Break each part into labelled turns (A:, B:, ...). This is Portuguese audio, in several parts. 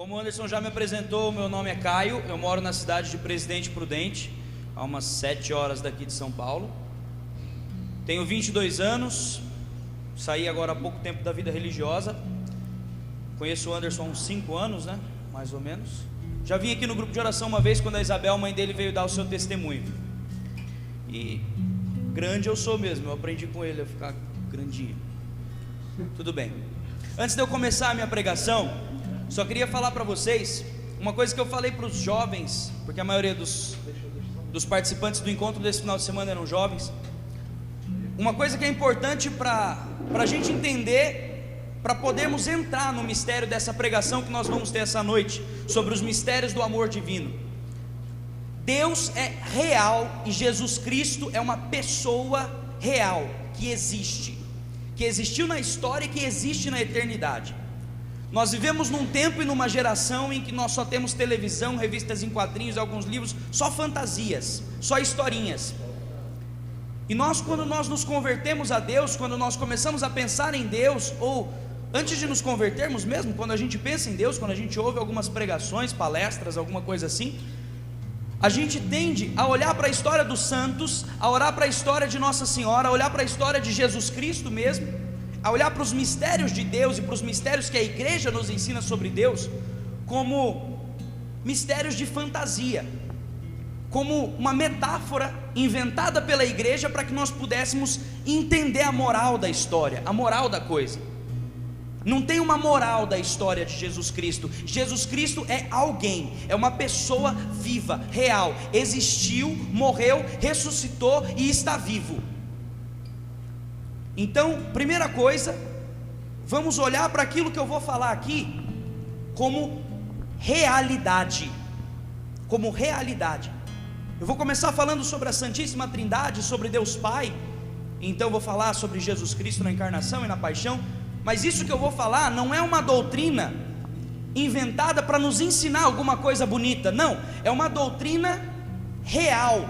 A: Como o Anderson já me apresentou, meu nome é Caio, eu moro na cidade de Presidente Prudente, a umas 7 horas daqui de São Paulo. Tenho 22 anos, saí agora há pouco tempo da vida religiosa. Conheço o Anderson há uns 5 anos, né? Mais ou menos. Já vim aqui no grupo de oração uma vez, quando a Isabel, a mãe dele, veio dar o seu testemunho. E grande eu sou mesmo, eu aprendi com ele a ficar grandinho. Tudo bem. Antes de eu começar a minha pregação, só queria falar para vocês uma coisa que eu falei para os jovens, porque a maioria dos participantes do encontro desse final de semana eram jovens. Uma coisa que é importante para a gente entender, para podermos entrar no mistério dessa pregação que nós vamos ter essa noite, sobre os mistérios do amor divino. Deus é real e Jesus Cristo é uma pessoa real, que existe, que existiu na história e que existe na eternidade. Nós vivemos num tempo e numa geração em que nós só temos televisão, revistas em quadrinhos, alguns livros, só fantasias, só historinhas. E nós, quando nós nos convertemos a Deus, quando nós começamos a pensar em Deus, ou antes de nos convertermos mesmo, quando a gente pensa em Deus, quando a gente ouve algumas pregações, palestras, alguma coisa assim, a gente tende a olhar para a história dos santos, a olhar para a história de Nossa Senhora, a olhar para a história de Jesus Cristo mesmo, a olhar para os mistérios de Deus e para os mistérios que a igreja nos ensina sobre Deus, como mistérios de fantasia, como uma metáfora inventada pela igreja para que nós pudéssemos entender a moral da história, a moral da coisa. Não tem uma moral da história de Jesus Cristo. Jesus Cristo é alguém, é uma pessoa viva, real, existiu, morreu, ressuscitou e está vivo. Então, primeira coisa, vamos olhar para aquilo que eu vou falar aqui como realidade. Como realidade. Eu vou começar falando sobre a Santíssima Trindade, sobre Deus Pai. Então vou falar sobre Jesus Cristo na encarnação e na paixão. Mas isso que eu vou falar não é uma doutrina inventada para nos ensinar alguma coisa bonita. Não, é uma doutrina real,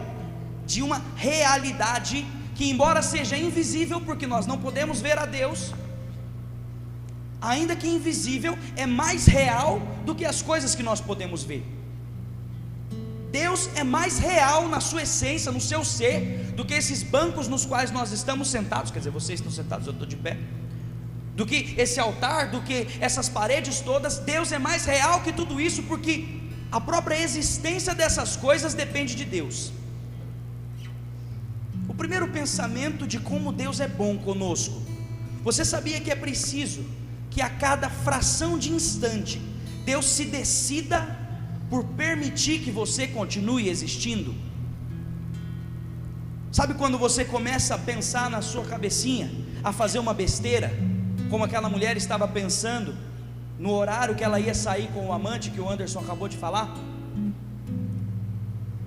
A: de uma realidade que, embora seja invisível, porque nós não podemos ver a Deus, ainda que invisível, é mais real do que as coisas que nós podemos ver. Deus é mais real na sua essência, no seu ser, do que esses bancos nos quais nós estamos sentados. Quer dizer, vocês estão sentados, eu estou de pé. Do que esse altar, do que essas paredes todas. Deus é mais real que tudo isso, porque a própria existência dessas coisas depende de Deus. O primeiro pensamento de como Deus é bom conosco: você sabia que é preciso que a cada fração de instante Deus se decida por permitir que você continue existindo? Sabe quando você começa a pensar na sua cabecinha, a fazer uma besteira, como aquela mulher estava pensando no horário que ela ia sair com o amante, que o Anderson acabou de falar?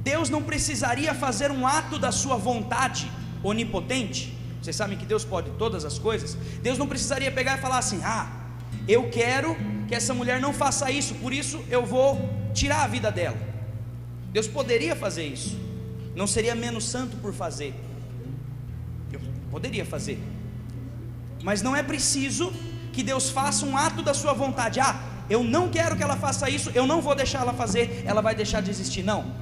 A: Deus não precisaria fazer um ato da sua vontade onipotente. Vocês sabem que Deus pode todas as coisas. Deus não precisaria pegar e falar assim: eu quero que essa mulher não faça isso, por isso eu vou tirar a vida dela. Deus poderia fazer isso, não seria menos santo por fazer. Eu poderia fazer, mas não é preciso que Deus faça um ato da sua vontade. Eu não quero que ela faça isso, eu não vou deixar ela fazer, ela vai deixar de existir. Não,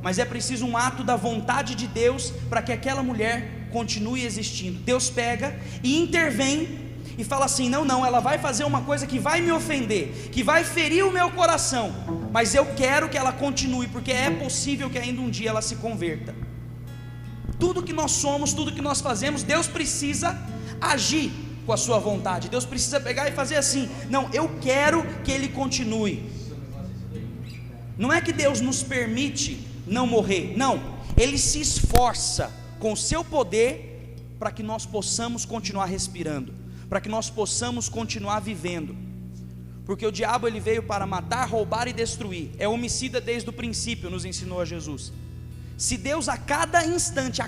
A: mas é preciso um ato da vontade de Deus para que aquela mulher continue existindo. Deus pega e intervém e fala assim: não, ela vai fazer uma coisa que vai me ofender, que vai ferir o meu coração, mas eu quero que ela continue, porque é possível que ainda um dia ela se converta. Tudo que nós somos, tudo que nós fazemos, Deus precisa agir com a sua vontade. Deus precisa pegar e fazer assim: não, eu quero que ele continue. Não é que Deus nos permite não morrer, não, ele se esforça com o seu poder para que nós possamos continuar respirando, para que nós possamos continuar vivendo. Porque o diabo, ele veio para matar, roubar e destruir. É homicida desde o princípio, nos ensinou a Jesus. Se Deus a cada instante,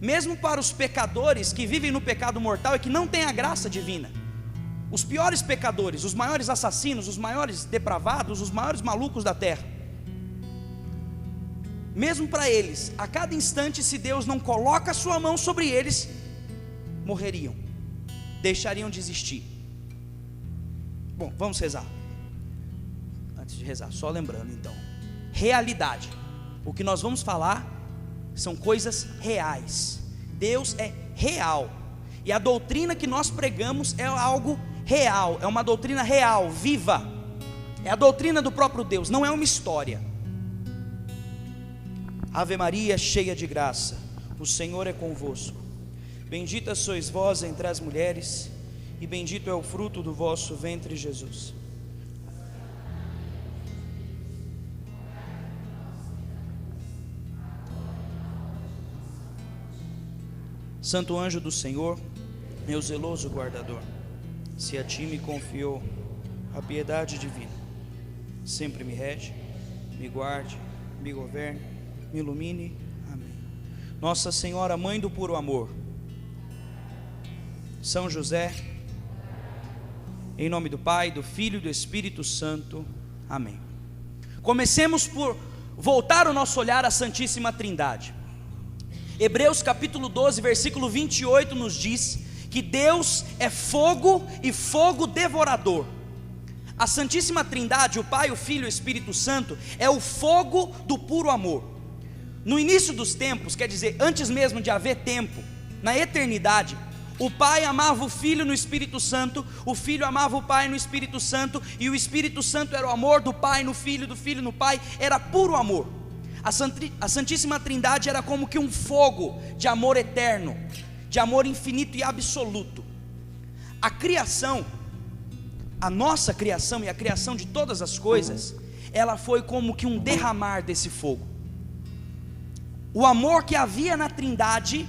A: mesmo para os pecadores que vivem no pecado mortal e que não têm a graça divina, os piores pecadores, os maiores assassinos, os maiores depravados, os maiores malucos da terra, mesmo para eles, a cada instante, se Deus não coloca a sua mão sobre eles, morreriam, deixariam de existir. Bom, vamos rezar. de rezar, só lembrando então. Realidade. O que nós vamos falar são coisas reais. Deus é real. E a doutrina que nós pregamos é algo real, é uma doutrina real, viva. É a doutrina do próprio Deus, não é uma história. Ave Maria, cheia de graça, o Senhor é convosco. Bendita sois vós entre as mulheres, e bendito é o fruto do vosso ventre, Jesus. Santo anjo do Senhor, meu zeloso guardador, se a ti me confiou a piedade divina, sempre me rege, me guarde, me governe, me ilumine. Amém. Nossa Senhora, Mãe do puro amor, São José, em nome do Pai, do Filho e do Espírito Santo. Amém. Comecemos por voltar o nosso olhar à Santíssima Trindade. Hebreus capítulo 12, versículo 28 nos diz que Deus é fogo e fogo devorador. A Santíssima Trindade, o Pai, o Filho e o Espírito Santo, é o fogo do puro amor. No início dos tempos, quer dizer, antes mesmo de haver tempo, na eternidade, o Pai amava o Filho no Espírito Santo, o Filho amava o Pai no Espírito Santo, e o Espírito Santo era o amor do Pai no Filho, do Filho no Pai, era puro amor. A Santíssima Trindade era como que um fogo de amor eterno, de amor infinito e absoluto. A criação, a nossa criação e a criação de todas as coisas, ela foi como que um derramar desse fogo. O amor que havia na Trindade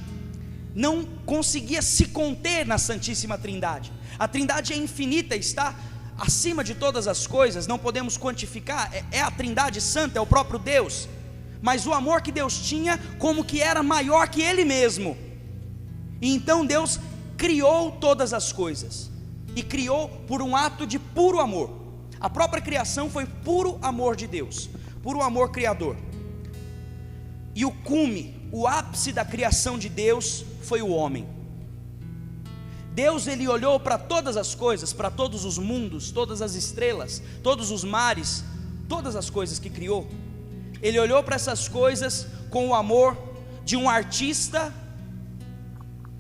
A: não conseguia se conter na Santíssima Trindade. A Trindade é infinita, está acima de todas as coisas, não podemos quantificar, é a Trindade Santa, é o próprio Deus. Mas o amor que Deus tinha, como que era maior que Ele mesmo. E então Deus criou todas as coisas, e criou por um ato de puro amor. A própria criação foi puro amor de Deus, puro amor criador. E o cume, o ápice da criação de Deus foi o homem. Deus, Ele olhou para todas as coisas, para todos os mundos, todas as estrelas, todos os mares, todas as coisas que criou. Ele olhou para essas coisas com o amor de um artista,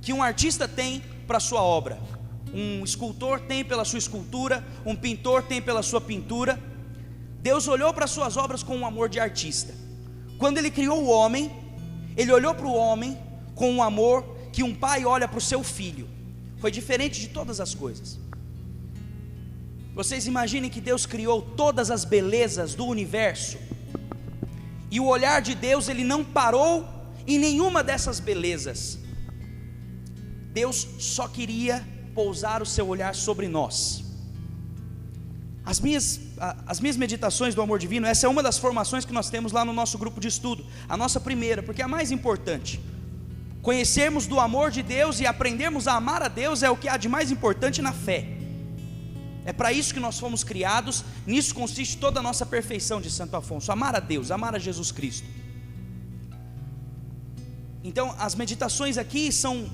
A: que um artista tem para a sua obra. Um escultor tem pela sua escultura, um pintor tem pela sua pintura. Deus olhou para as suas obras com um amor de artista. Quando Ele criou o homem, Ele olhou para o homem com um amor que um pai olha para o seu filho. Foi diferente de todas as coisas. Vocês imaginem que Deus criou todas as belezas do universo, e o olhar de Deus, Ele não parou em nenhuma dessas belezas. Deus só queria pousar o seu olhar sobre nós. As minhas meditações do amor divino, essa é uma das formações que nós temos lá no nosso grupo de estudo, a nossa primeira, porque é a mais importante. Conhecermos do amor de Deus e aprendermos a amar a Deus é o que há de mais importante na fé. É para isso que nós fomos criados, nisso consiste toda a nossa perfeição de Santo Afonso, amar a Deus, amar a Jesus Cristo. Então as meditações aqui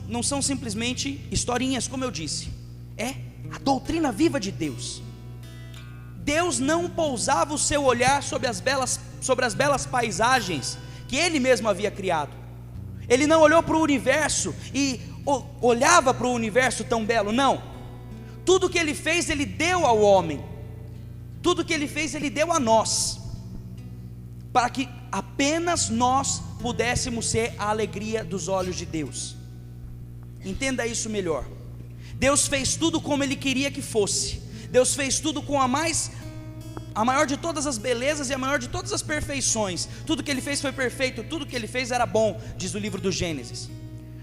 A: não são simplesmente historinhas, como eu disse, é a doutrina viva de Deus. Deus não pousava o seu olhar sobre as belas paisagens que Ele mesmo havia criado. Ele não olhou para o universo e olhava para o universo tão belo, não. Tudo que Ele fez, Ele deu ao homem. Tudo que Ele fez, Ele deu a nós, para que apenas nós pudéssemos ser a alegria dos olhos de Deus. Entenda isso melhor. Deus fez tudo como Ele queria que fosse. Deus fez tudo com a maior de todas as belezas e a maior de todas as perfeições. Tudo que Ele fez foi perfeito, tudo que Ele fez era bom, diz o livro do Gênesis.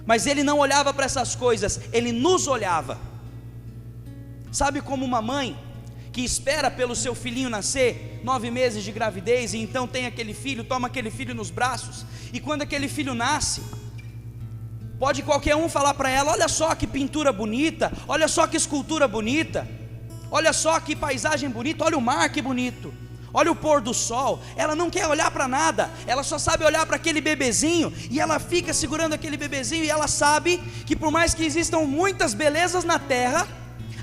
A: Mas Ele não olhava para essas coisas, Ele nos olhava. Sabe como uma mãe que espera pelo seu filhinho nascer, 9 meses de gravidez, e então tem aquele filho, toma aquele filho nos braços, e quando aquele filho nasce, pode qualquer um falar para ela: olha só que pintura bonita, olha só que escultura bonita, olha só que paisagem bonita, olha o mar que bonito, olha o pôr do sol. Ela não quer olhar para nada, ela só sabe olhar para aquele bebezinho, e ela fica segurando aquele bebezinho, e ela sabe que por mais que existam muitas belezas na terra,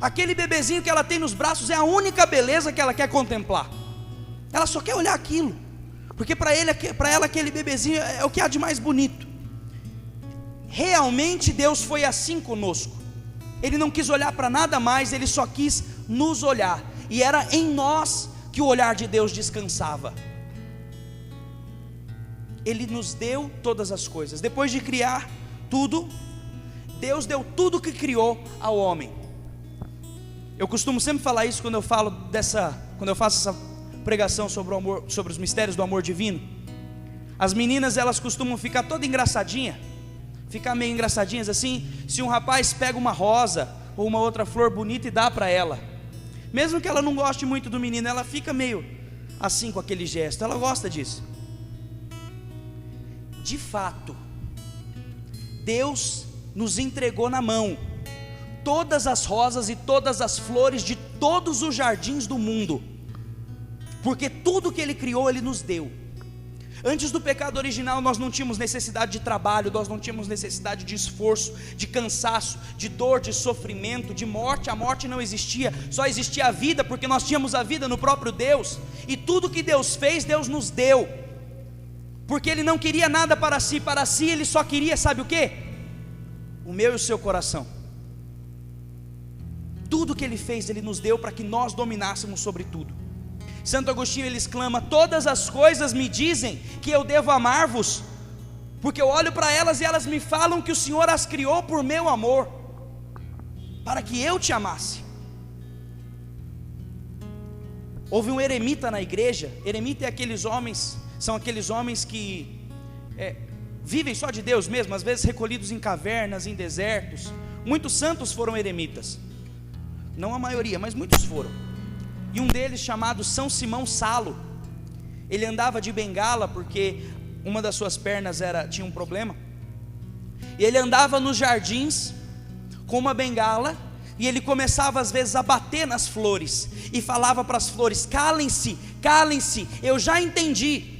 A: aquele bebezinho que ela tem nos braços é a única beleza que ela quer contemplar.
B: Ela só quer olhar aquilo, porque para ela aquele bebezinho é o que há de mais bonito. Realmente Deus foi assim conosco. Ele não quis olhar para nada mais, Ele só quis nos olhar, e era em nós que o olhar de Deus descansava. Ele nos deu todas as coisas. Depois de criar tudo, Deus deu tudo que criou ao homem. Eu costumo sempre falar isso quando eu faço essa pregação sobre o amor, sobre os mistérios do amor divino. As meninas, elas costumam ficar toda engraçadinha, ficar meio engraçadinhas assim, se um rapaz pega uma rosa ou uma outra flor bonita e dá para ela, mesmo que ela não goste muito do menino, ela fica meio assim com aquele gesto, ela gosta disso. De fato, Deus nos entregou na mão todas as rosas e todas as flores de todos os jardins do mundo, porque tudo que Ele criou, Ele nos deu. Antes do pecado original, nós não tínhamos necessidade de trabalho, nós não tínhamos necessidade de esforço, de cansaço, de dor, de sofrimento, de morte. A morte não existia, só existia a vida, porque nós tínhamos a vida no próprio Deus. E tudo que Deus fez, Deus nos deu, porque Ele não queria nada para si Ele só queria, sabe o que? O meu e o seu coração. Tudo que Ele fez, Ele nos deu para que nós dominássemos sobre tudo. Santo Agostinho, ele exclama: todas as coisas me dizem que eu devo amar-vos, porque eu olho para elas e elas me falam que o Senhor as criou por meu amor, para que eu te amasse. Houve um eremita na igreja. Eremita são aqueles homens que vivem só de Deus mesmo, às vezes recolhidos em cavernas, em desertos. Muitos santos foram eremitas, não a maioria, mas muitos foram. E um deles, chamado São Simão Salo, ele andava de bengala porque uma das suas pernas tinha um problema, e ele andava nos jardins com uma bengala, e ele começava às vezes a bater nas flores, e falava para as flores: calem-se, calem-se, eu já entendi,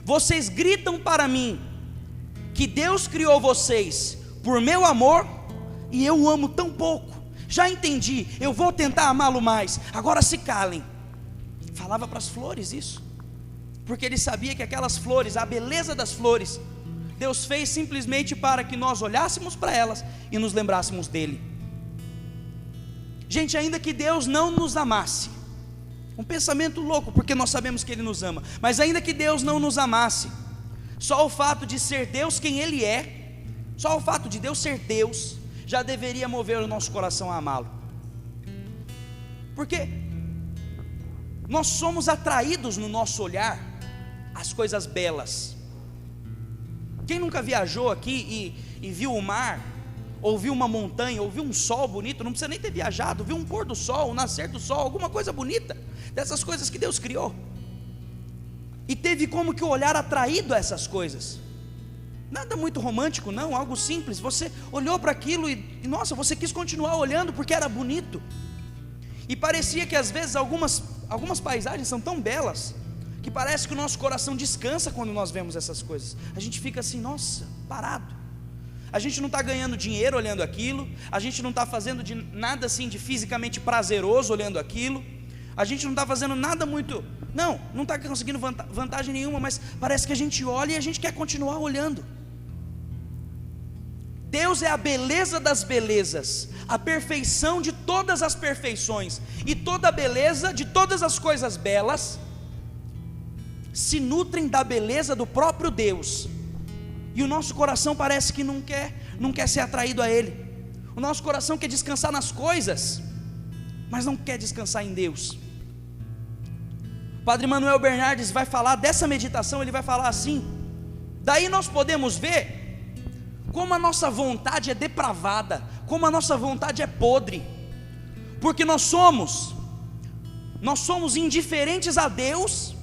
B: vocês gritam para mim que Deus criou vocês por meu amor, e eu o amo tão pouco. Já entendi, eu vou tentar amá-lo mais, agora se calem. Falava para as flores isso, porque ele sabia que aquelas flores, a beleza das flores, Deus fez simplesmente para que nós olhássemos para elas e nos lembrássemos dele. Gente, ainda que Deus não nos amasse, um pensamento louco, porque nós sabemos que Ele nos ama, mas ainda que Deus não nos amasse, só o fato de ser Deus quem Ele é, só o fato de Deus ser Deus, já deveria mover o nosso coração a amá-lo, porque nós somos atraídos no nosso olhar às coisas belas. Quem nunca viajou aqui e viu o mar, ou viu uma montanha, ou viu um sol bonito, não precisa nem ter viajado, viu um pôr do sol, um nascer do sol, alguma coisa bonita, dessas coisas que Deus criou, e teve como que o olhar atraído a essas coisas? Nada muito romântico não, algo simples. Você olhou para aquilo e nossa, você quis continuar olhando porque era bonito. E parecia que às vezes algumas paisagens são tão belas que parece que o nosso coração descansa quando nós vemos essas coisas. A gente fica assim, nossa, parado. A gente não está ganhando dinheiro olhando aquilo, a gente não está fazendo nada assim de fisicamente prazeroso olhando aquilo, a gente não está fazendo nada muito, não está conseguindo vantagem nenhuma, mas parece que a gente olha e a gente quer continuar olhando. Deus é a beleza das belezas, a perfeição de todas as perfeições, e toda a beleza de todas as coisas belas se nutrem da beleza do próprio Deus, e o nosso coração parece que não quer ser atraído a Ele. O nosso coração quer descansar nas coisas, mas não quer descansar em Deus. Padre Manuel Bernardes vai falar dessa meditação, ele vai falar assim: daí nós podemos ver como a nossa vontade é depravada, como a nossa vontade é podre, porque nós somos indiferentes a Deus,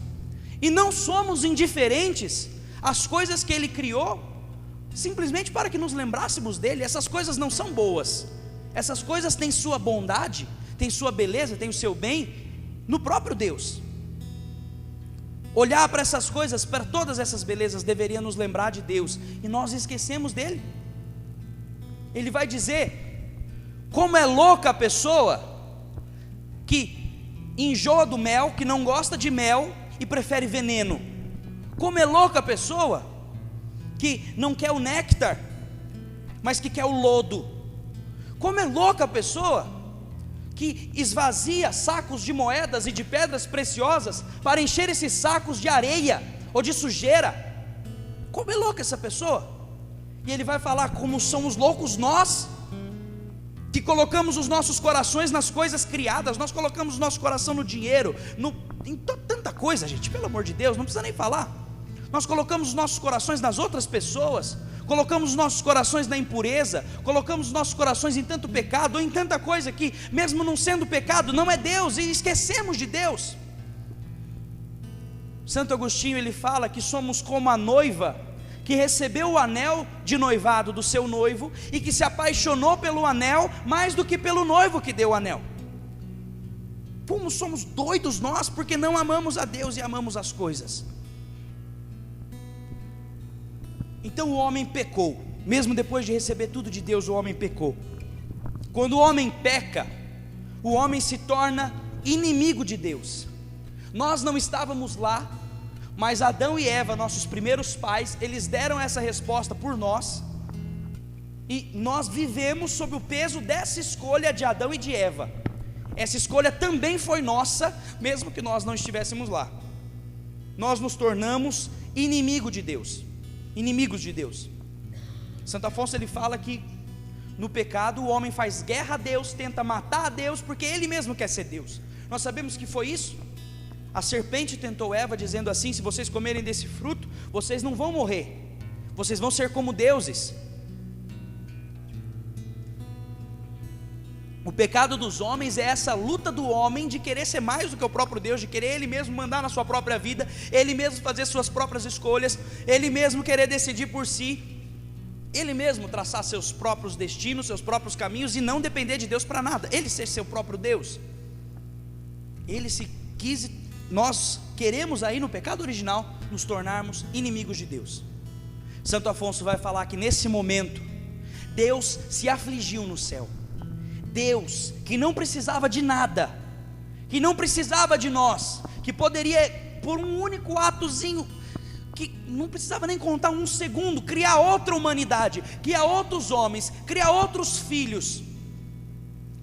B: e não somos indiferentes às coisas que Ele criou, simplesmente para que nos lembrássemos dEle. Essas coisas não são boas, essas coisas têm sua bondade, têm sua beleza, têm o seu bem no próprio Deus. Olhar para essas coisas, para todas essas belezas, deveria nos lembrar de Deus, e nós esquecemos dele. Ele vai dizer como é louca a pessoa que enjoa do mel, que não gosta de mel, e prefere veneno. Como é louca a pessoa que não quer o néctar, mas que quer o lodo. Como é louca a pessoa que esvazia sacos de moedas e de pedras preciosas para encher esses sacos de areia ou de sujeira. Como é louca essa pessoa? E ele vai falar como somos loucos nós, que colocamos os nossos corações nas coisas criadas. Nós colocamos o nosso coração no dinheiro, em tanta coisa, gente, pelo amor de Deus, não precisa nem falar. Nós colocamos os nossos corações nas outras pessoas, colocamos os nossos corações na impureza, colocamos os nossos corações em tanto pecado, ou em tanta coisa que, mesmo não sendo pecado, não é Deus, e esquecemos de Deus. Santo Agostinho, ele fala que somos como a noiva que recebeu o anel de noivado do seu noivo e que se apaixonou pelo anel mais do que pelo noivo que deu o anel. Como somos doidos nós, porque não amamos a Deus e amamos as coisas. Então o homem pecou, mesmo depois de receber tudo de Deus, o homem pecou. Quando o homem peca, o homem se torna inimigo de Deus. Nós não estávamos lá, mas Adão e Eva, nossos primeiros pais, eles deram essa resposta por nós, e nós vivemos sob o peso dessa escolha de Adão e de Eva. Essa escolha também foi nossa, mesmo que nós não estivéssemos lá. Nós nos tornamos inimigos de Deus. Santo Afonso, ele fala que no pecado o homem faz guerra a Deus, tenta matar a Deus, porque ele mesmo quer ser Deus. Nós sabemos que foi isso. A serpente tentou Eva dizendo assim: se vocês comerem desse fruto, vocês não vão morrer, vocês vão ser como deuses. O pecado dos homens é essa luta do homem de querer ser mais do que o próprio Deus, de querer ele mesmo mandar na sua própria vida, ele mesmo fazer suas próprias escolhas, ele mesmo querer decidir por si, ele mesmo traçar seus próprios destinos, seus próprios caminhos, e não depender de Deus para nada, ele ser seu próprio Deus. Ele se quis, nós queremos aí no pecado original nos tornarmos inimigos de Deus. Santo Afonso vai falar que nesse momento Deus se afligiu no céu. Deus, que não precisava de nada, que não precisava de nós, que poderia por um único atozinho, que não precisava nem contar um segundo, criar outra humanidade, criar outros homens, criar outros filhos.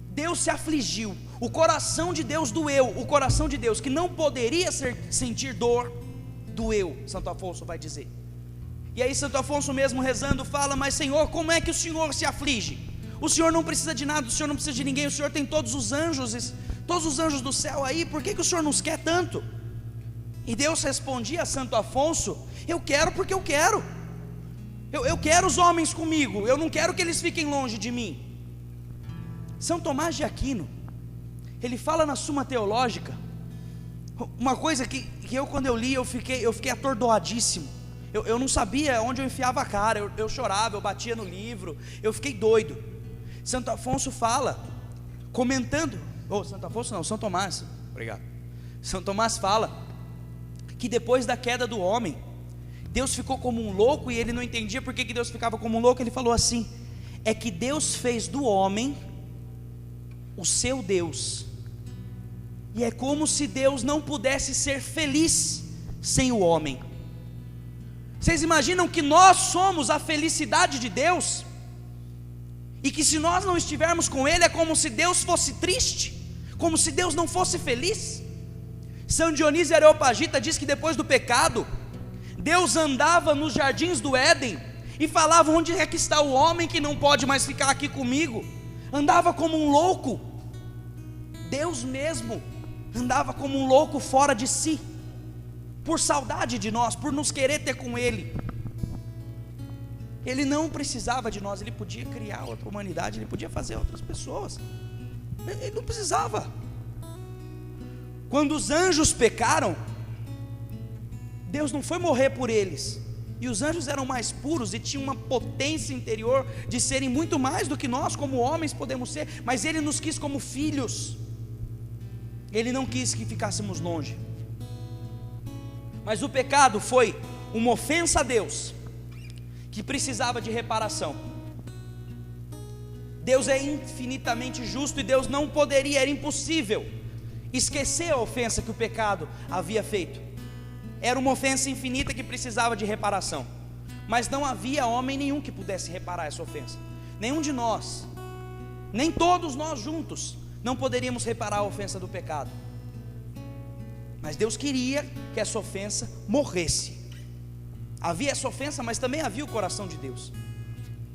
B: Deus se afligiu, o coração de Deus doeu, o coração de Deus que não poderia sentir dor, doeu, Santo Afonso vai dizer. E aí Santo Afonso mesmo rezando fala: mas Senhor, como é que o Senhor se aflige? O Senhor não precisa de nada, o Senhor não precisa de ninguém, o Senhor tem todos os anjos do céu aí, por que o Senhor nos quer tanto? E Deus respondia a Santo Afonso: eu quero porque eu quero, eu quero os homens comigo, eu não quero que eles fiquem longe de mim. São Tomás de Aquino, ele fala na Suma Teológica, uma coisa que eu quando eu li, eu fiquei atordoadíssimo, eu não sabia onde eu enfiava a cara, eu chorava, eu batia no livro, eu fiquei doido. Santo Afonso fala, comentando, Santo Afonso não, São Tomás, obrigado. São Tomás fala que depois da queda do homem, Deus ficou como um louco, e ele não entendia por que Deus ficava como um louco. Ele falou assim: é que Deus fez do homem o seu Deus, e é como se Deus não pudesse ser feliz sem o homem. Vocês imaginam que nós somos a felicidade de Deus? E que se nós não estivermos com Ele, é como se Deus fosse triste, como se Deus não fosse feliz. São Dionísio Areopagita diz que depois do pecado, Deus andava nos jardins do Éden e falava: onde é que está o homem que não pode mais ficar aqui comigo? Andava como um louco. Deus mesmo andava como um louco fora de si, por saudade de nós, por nos querer ter com Ele. Ele não precisava de nós, Ele podia criar outra humanidade, Ele podia fazer outras pessoas, Ele não precisava. Quando os anjos pecaram, Deus não foi morrer por eles, e os anjos eram mais puros e tinham uma potência interior de serem muito mais do que nós como homens podemos ser, mas Ele nos quis como filhos, Ele não quis que ficássemos longe. Mas o pecado foi uma ofensa a Deus, que precisava de reparação. Deus é infinitamente justo e Deus não poderia, era impossível esquecer a ofensa que o pecado havia feito. era uma ofensa infinita que precisava de reparação, mas não havia homem nenhum que pudesse reparar essa ofensa. Nenhum de nós, nem todos nós juntos, não poderíamos reparar a ofensa do pecado. Mas Deus queria que essa ofensa morresse. Havia essa ofensa, mas também havia o coração de Deus.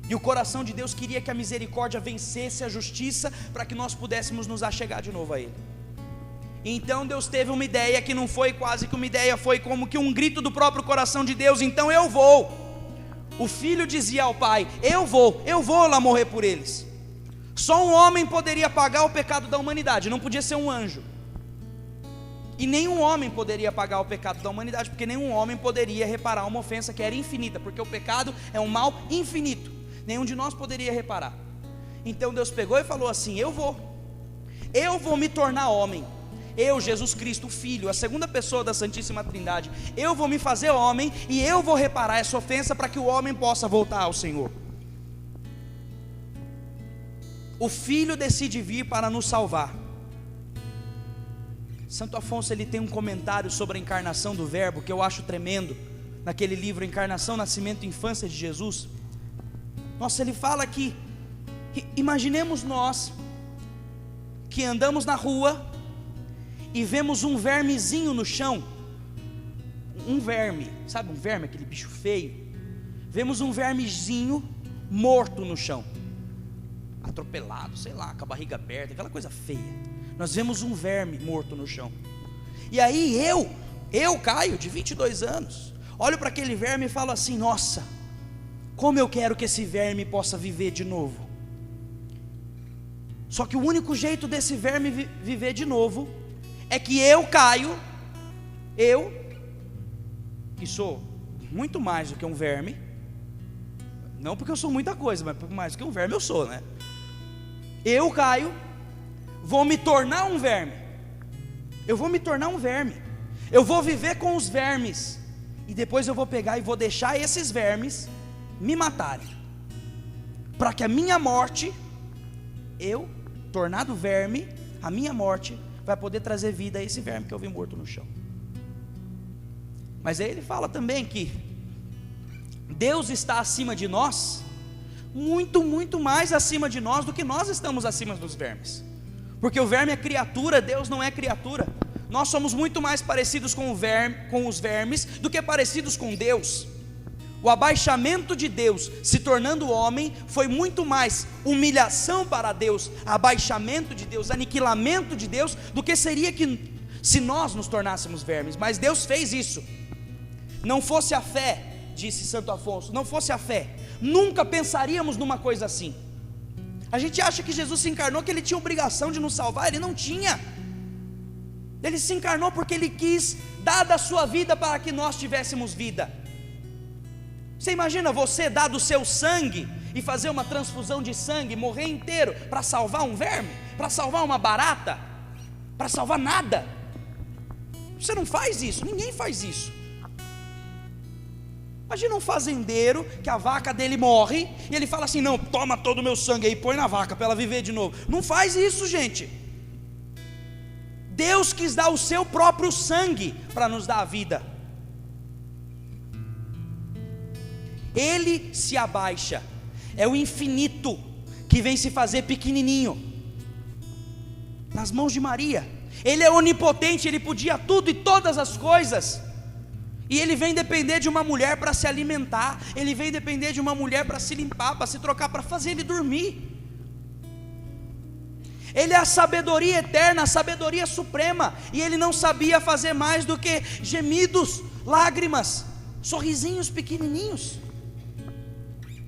B: E o coração de Deus queria que a misericórdia vencesse a justiça, para que nós pudéssemos nos achegar de novo a Ele. Então Deus teve uma ideia que não foi quase que uma ideia, foi como que um grito do próprio coração de Deus: então eu vou. O filho dizia ao pai: eu vou lá morrer por eles. Só um homem poderia pagar o pecado da humanidade, não podia ser um anjo. E nenhum homem poderia pagar o pecado da humanidade, porque nenhum homem poderia reparar uma ofensa que era infinita, porque o pecado é um mal infinito. Nenhum de nós poderia reparar. Então Deus pegou e falou assim: eu vou me tornar homem. Eu, Jesus Cristo, o Filho, a segunda pessoa da Santíssima Trindade, eu vou me fazer homem e eu vou reparar essa ofensa, para que o homem possa voltar ao Senhor. O Filho decide vir para nos salvar. Santo Afonso, ele tem um comentário sobre a encarnação do Verbo que eu acho tremendo, naquele livro Encarnação, Nascimento e Infância de Jesus. Nossa, ele fala que imaginemos nós que andamos na rua e vemos um vermezinho no chão. Um verme, sabe um verme, aquele bicho feio? Vemos um vermezinho morto no chão, atropelado, sei lá, com a barriga aberta, aquela coisa feia. Nós vemos um verme morto no chão. E aí eu, Caio, de 22 anos, olho para aquele verme e falo assim: nossa, como eu quero que esse verme possa viver de novo. Só que o único jeito desse verme viver de novo é que eu, Caio, eu, que sou muito mais do que um verme, não porque eu sou muita coisa, mas mais do que um verme eu sou, né? Eu, Caio, vou me tornar um verme. Eu vou me tornar um verme. Eu vou viver com os vermes. E depois eu vou pegar e vou deixar esses vermes me matarem, para que a minha morte, eu, tornado verme, a minha morte vai poder trazer vida a esse verme que eu vi morto no chão. Mas aí ele fala também que Deus está acima de nós, muito, muito mais acima de nós do que nós estamos acima dos vermes. Porque o verme é criatura, Deus não é criatura. Nós somos muito mais parecidos com os vermes do que parecidos com Deus. O abaixamento de Deus se tornando homem foi muito mais humilhação para Deus, abaixamento de Deus, aniquilamento de Deus, do que seria que se nós nos tornássemos vermes. Mas Deus fez isso. Não fosse a fé, disse Santo Afonso, não fosse a fé, nunca pensaríamos numa coisa assim. A gente acha que Jesus se encarnou, que Ele tinha obrigação de nos salvar. Ele não tinha. Ele se encarnou porque Ele quis dar da sua vida para que nós tivéssemos vida. Você imagina você dar do seu sangue e fazer uma transfusão de sangue, morrer inteiro para salvar um verme, para salvar uma barata, para salvar nada? Você não faz isso, ninguém faz isso. Imagina um fazendeiro que a vaca dele morre e ele fala assim: não, toma todo o meu sangue aí, põe na vaca para ela viver de novo. Não faz isso, gente. Deus quis dar o seu próprio sangue para nos dar a vida. Ele se abaixa. É o infinito que vem se fazer pequenininho nas mãos de Maria. Ele é onipotente, Ele podia tudo e todas as coisas. E Ele vem depender de uma mulher para se alimentar. Ele vem depender de uma mulher para se limpar, para se trocar, para fazer Ele dormir. Ele é a sabedoria eterna, a sabedoria suprema. E Ele não sabia fazer mais do que gemidos, lágrimas, sorrisinhos pequenininhos.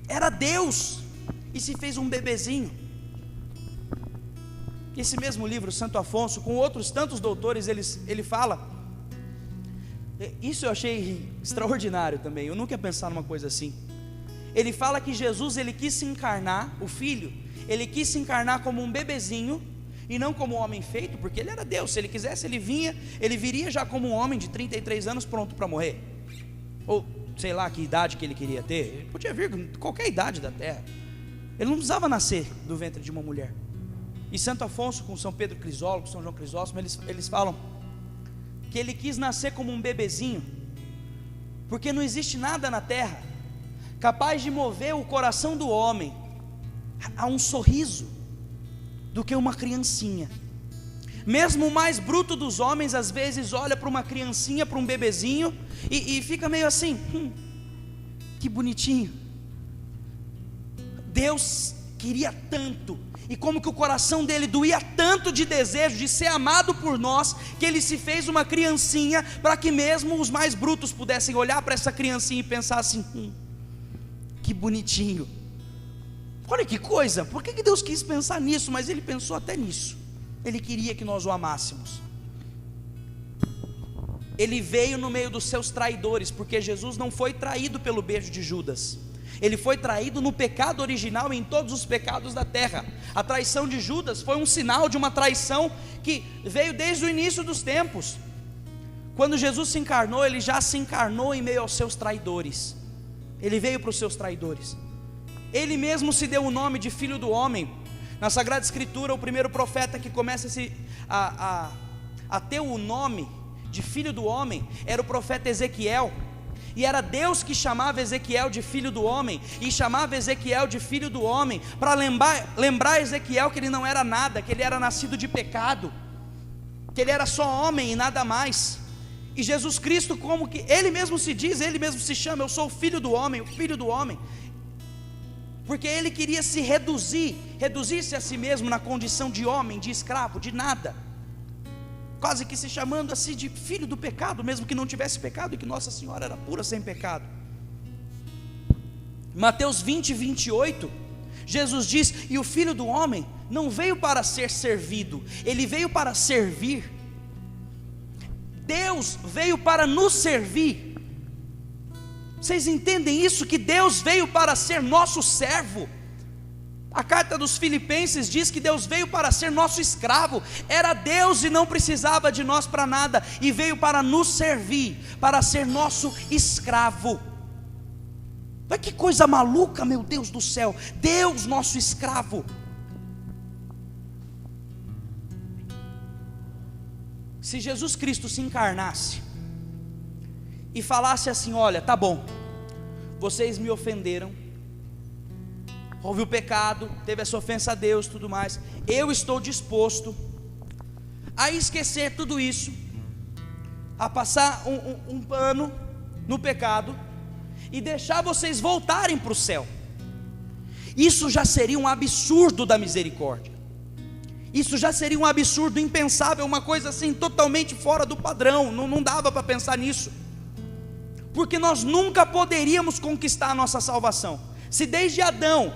B: Era Deus e se fez um bebezinho. Esse mesmo livro, Santo Afonso, com outros tantos doutores, ele fala. Isso eu achei extraordinário também. Eu nunca ia pensar numa coisa assim. Ele fala que Jesus, Ele quis se encarnar, o Filho, Ele quis se encarnar como um bebezinho e não como um homem feito, porque Ele era Deus. Se Ele quisesse, Ele viria já como um homem de 33 anos pronto para morrer. Ou sei lá que idade que Ele queria ter. Ele podia vir com qualquer idade da terra. Ele não precisava nascer do ventre de uma mulher. E Santo Afonso, com São Pedro Crisólogo, São João Crisóstomo, eles falam que Ele quis nascer como um bebezinho porque não existe nada na terra capaz de mover o coração do homem a um sorriso do que uma criancinha. Mesmo o mais bruto dos homens às vezes olha para uma criancinha, para um bebezinho e fica meio assim, que bonitinho. Deus queria tanto, e como que o coração dele doía tanto de desejo de ser amado por nós, que ele se fez uma criancinha, para que mesmo os mais brutos pudessem olhar para essa criancinha e pensar assim, que bonitinho. Olha que coisa, por que Deus quis pensar nisso? Mas ele pensou até nisso. Ele queria que nós o amássemos. Ele veio no meio dos seus traidores, porque Jesus não foi traído pelo beijo de Judas. Ele foi traído no pecado original e em todos os pecados da terra. A traição de Judas foi um sinal de uma traição que veio desde o início dos tempos. Quando Jesus se encarnou, ele já se encarnou em meio aos seus traidores. Ele veio para os seus traidores. Ele mesmo se deu o nome de Filho do Homem. Na Sagrada Escritura, o primeiro profeta que começa a ter o nome de Filho do Homem era o profeta Ezequiel. E era Deus que chamava Ezequiel de Filho do Homem, e chamava Ezequiel de Filho do Homem, para lembrar Ezequiel que ele não era nada, que ele era nascido de pecado, que ele era só homem e nada mais. E Jesus Cristo, como que ele mesmo se diz, ele mesmo se chama, eu sou o Filho do Homem, o Filho do Homem, porque ele queria se reduzir-se a si mesmo na condição de homem, de escravo, de nada, quase que se chamando assim de filho do pecado, mesmo que não tivesse pecado, e que Nossa Senhora era pura sem pecado. Mateus 20, 28, Jesus diz, e o Filho do Homem não veio para ser servido, ele veio para servir. Deus veio para nos servir. Vocês entendem isso? Que Deus veio para ser nosso servo. A carta dos Filipenses diz que Deus veio para ser nosso escravo. Era Deus e não precisava de nós para nada, e veio para nos servir, para ser nosso escravo. Olha que coisa maluca, meu Deus do céu. Deus nosso escravo. Se Jesus Cristo se encarnasse e falasse assim, olha, tá bom, vocês me ofenderam, houve o pecado, teve essa ofensa a Deus, tudo mais, eu estou disposto a esquecer tudo isso, a passar um pano no pecado e deixar vocês voltarem para o céu. Isso já seria um absurdo da misericórdia. Isso já seria um absurdo impensável, uma coisa assim totalmente fora do padrão. Não dava para pensar nisso, porque nós nunca poderíamos conquistar a nossa salvação. Se desde Adão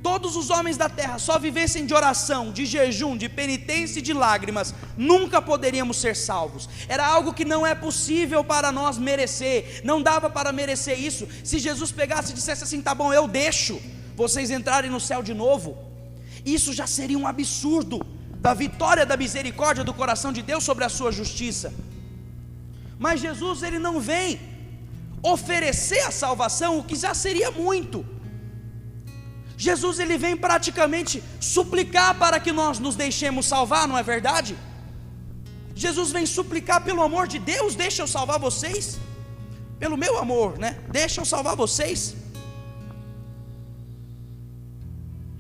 B: todos os homens da terra só vivessem de oração, de jejum, de penitência e de lágrimas, nunca poderíamos ser salvos. Era algo que não é possível para nós merecer, não dava para merecer isso. Se Jesus pegasse e dissesse assim, tá bom, eu deixo vocês entrarem no céu de novo, isso já seria um absurdo da vitória da misericórdia do coração de Deus sobre a sua justiça. Mas Jesus, ele não vem oferecer a salvação, o que já seria muito. Jesus, ele vem praticamente suplicar para que nós nos deixemos salvar, não é verdade? Jesus vem suplicar pelo amor de Deus, deixa eu salvar vocês, pelo meu amor, né? Deixa eu salvar vocês.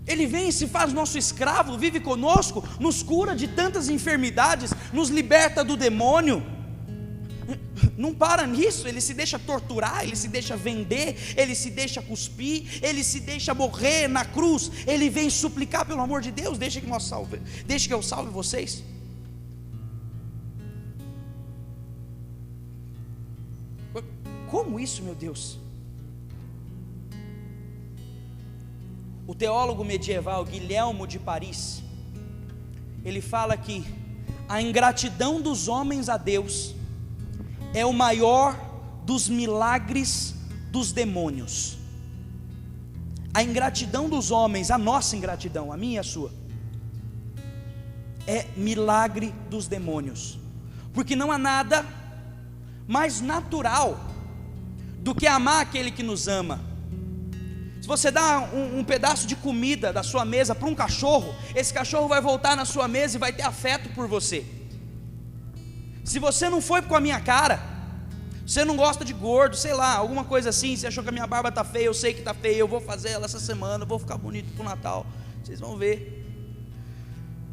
B: Ele vem e se faz nosso escravo, vive conosco, nos cura de tantas enfermidades, nos liberta do demônio. Não para nisso, ele se deixa torturar, ele se deixa vender, ele se deixa cuspir, ele se deixa morrer na cruz. Ele vem suplicar pelo amor de Deus, deixa que eu salve vocês. Como isso, meu Deus? O teólogo medieval Guilherme de Paris, ele fala que a ingratidão dos homens a Deus é o maior dos milagres dos demônios. A ingratidão dos homens, a nossa ingratidão, a minha e a sua, é milagre dos demônios, porque não há nada mais natural do que amar aquele que nos ama. Se você dá um pedaço de comida da sua mesa para um cachorro, esse cachorro vai voltar na sua mesa e vai ter afeto por você. Se você não foi com a minha cara, Você não gosta de gordo, sei lá, alguma coisa assim. Você achou que a minha barba está feia, eu sei que está feia, eu vou fazer ela essa semana, eu vou ficar bonito para o Natal. Vocês vão ver.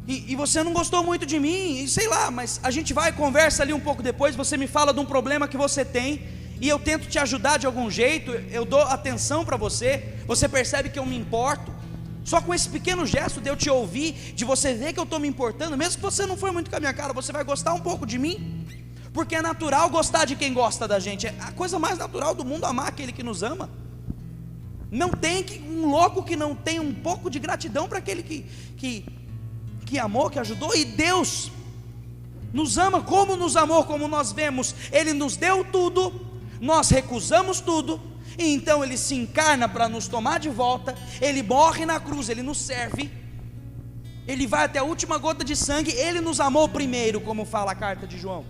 B: E você não gostou muito de mim, sei lá, mas a gente vai, conversa ali um pouco depois, você me fala de um problema que você tem, e eu tento te ajudar de algum jeito, eu dou atenção para você, você percebe que eu me importo, só com esse pequeno gesto de eu te ouvir, de você ver que eu estou me importando, mesmo que você não for muito com a minha cara, você vai gostar um pouco de mim, porque é natural gostar de quem gosta da gente, é a coisa mais natural do mundo amar aquele que nos ama. Não tem um louco que não tem um pouco de gratidão para aquele que amou, que ajudou. E Deus nos ama como nos amou, como nós vemos, Ele nos deu tudo, nós recusamos tudo, e então Ele se encarna para nos tomar de volta, Ele morre na cruz, Ele nos serve, Ele vai até a última gota de sangue, Ele nos amou primeiro, como fala a carta de João,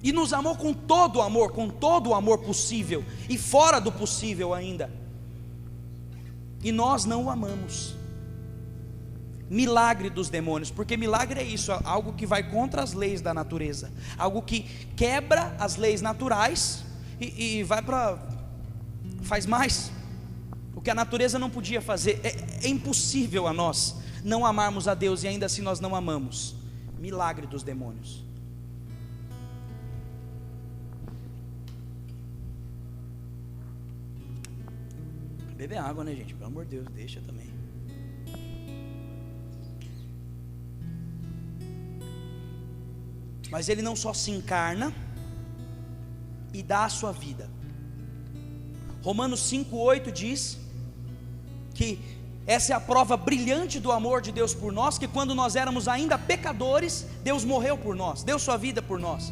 B: e nos amou com todo o amor possível, e fora do possível ainda, e nós não o amamos. Milagre dos demônios, porque milagre é isso, algo que vai contra as leis da natureza, algo que quebra as leis naturais e vai para, faz mais, o que a natureza não podia fazer, é impossível a nós não amarmos a Deus e ainda assim nós não amamos. Milagre dos demônios. Beber água, né, gente? Pelo amor de Deus, deixa também. Mas Ele não só se encarna e dá a sua vida. Romanos 5,8 diz que essa é a prova brilhante do amor de Deus por nós, que quando nós éramos ainda pecadores, Deus morreu por nós, deu sua vida por nós.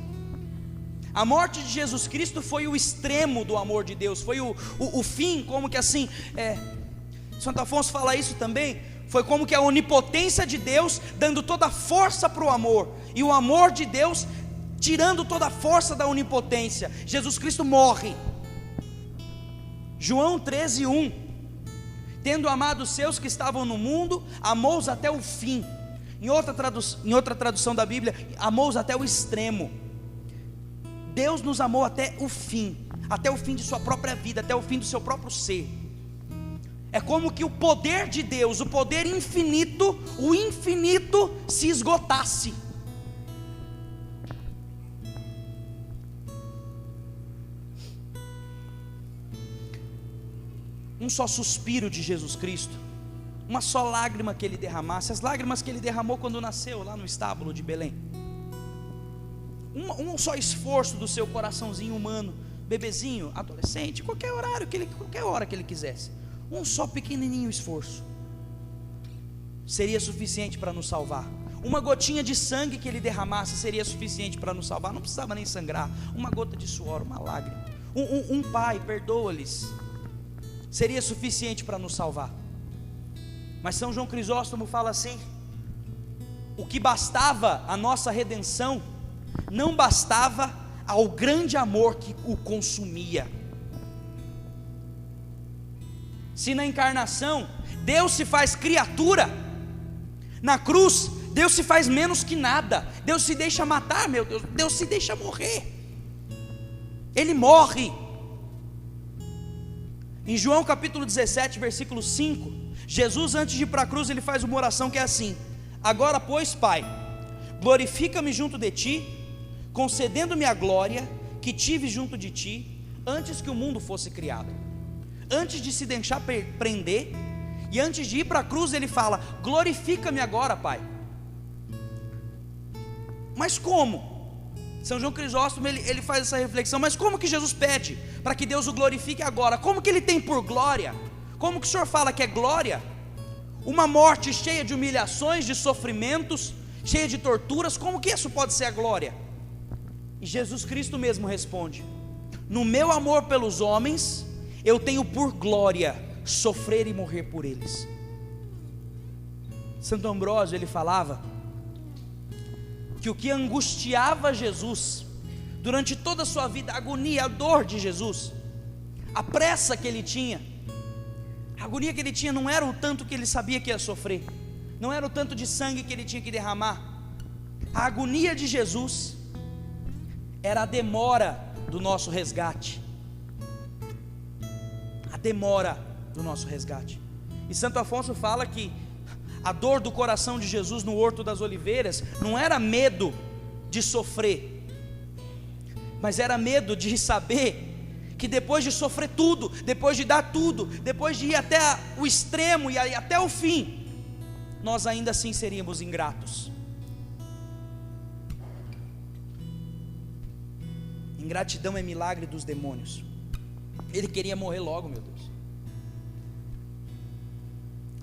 B: A morte de Jesus Cristo foi o extremo do amor de Deus, foi o fim, como que assim, Santo Afonso fala isso também, foi como que a onipotência de Deus dando toda a força para o amor, e o amor de Deus tirando toda a força da onipotência. Jesus Cristo morre. João 13:1, tendo amado os seus que estavam no mundo, amou-os até o fim. Em outra tradução da Bíblia, amou-os até o extremo. Deus nos amou até o fim de sua própria vida, até o fim do seu próprio ser. É como que o poder de Deus, o poder infinito, o infinito se esgotasse. Um só suspiro de Jesus Cristo, uma só lágrima que Ele derramasse, as lágrimas que Ele derramou quando nasceu lá no estábulo de Belém, um só esforço do seu coraçãozinho humano, bebezinho, adolescente, qualquer hora que Ele quisesse, um só pequenininho esforço seria suficiente para nos salvar. Uma gotinha de sangue que Ele derramasse seria suficiente para nos salvar, não precisava nem sangrar, uma gota de suor, uma lágrima, um pai, perdoa-lhes, seria suficiente para nos salvar. Mas São João Crisóstomo fala assim: o que bastava a nossa redenção não bastava ao grande amor que o consumia. Se na encarnação Deus se faz criatura, na cruz Deus se faz menos que nada, Deus se deixa matar, meu Deus, Deus se deixa morrer, Ele morre. Em João capítulo 17, versículo 5, Jesus, antes de ir para a cruz, Ele faz uma oração que é assim: agora pois, Pai, glorifica-me junto de Ti, concedendo-me a glória que tive junto de Ti, antes que o mundo fosse criado. Antes de se deixar prender, e antes de ir para a cruz, Ele fala: glorifica-me agora, Pai. Mas como? São João Crisóstomo ele faz essa reflexão: mas como que Jesus pede para que Deus o glorifique agora? Como que Ele tem por glória? Como que o Senhor fala que é glória? Uma morte cheia de humilhações, de sofrimentos, cheia de torturas, como que isso pode ser a glória? E Jesus Cristo mesmo responde: no meu amor pelos homens, eu tenho por glória sofrer e morrer por eles. Santo Ambrósio ele falava que o que angustiava Jesus durante toda a sua vida, a agonia, a dor de Jesus, a pressa que ele tinha, a agonia que ele tinha não era o tanto que ele sabia que ia sofrer, não era o tanto de sangue que ele tinha que derramar. A agonia de Jesus era a demora do nosso resgate. A demora do nosso resgate. E Santo Afonso fala que a dor do coração de Jesus no Horto das Oliveiras não era medo de sofrer, mas era medo de saber que depois de sofrer tudo, depois de dar tudo, depois de ir até o extremo e até o fim, nós ainda assim seríamos ingratos. Ingratidão é milagre dos demônios. Ele queria morrer logo, meu Deus.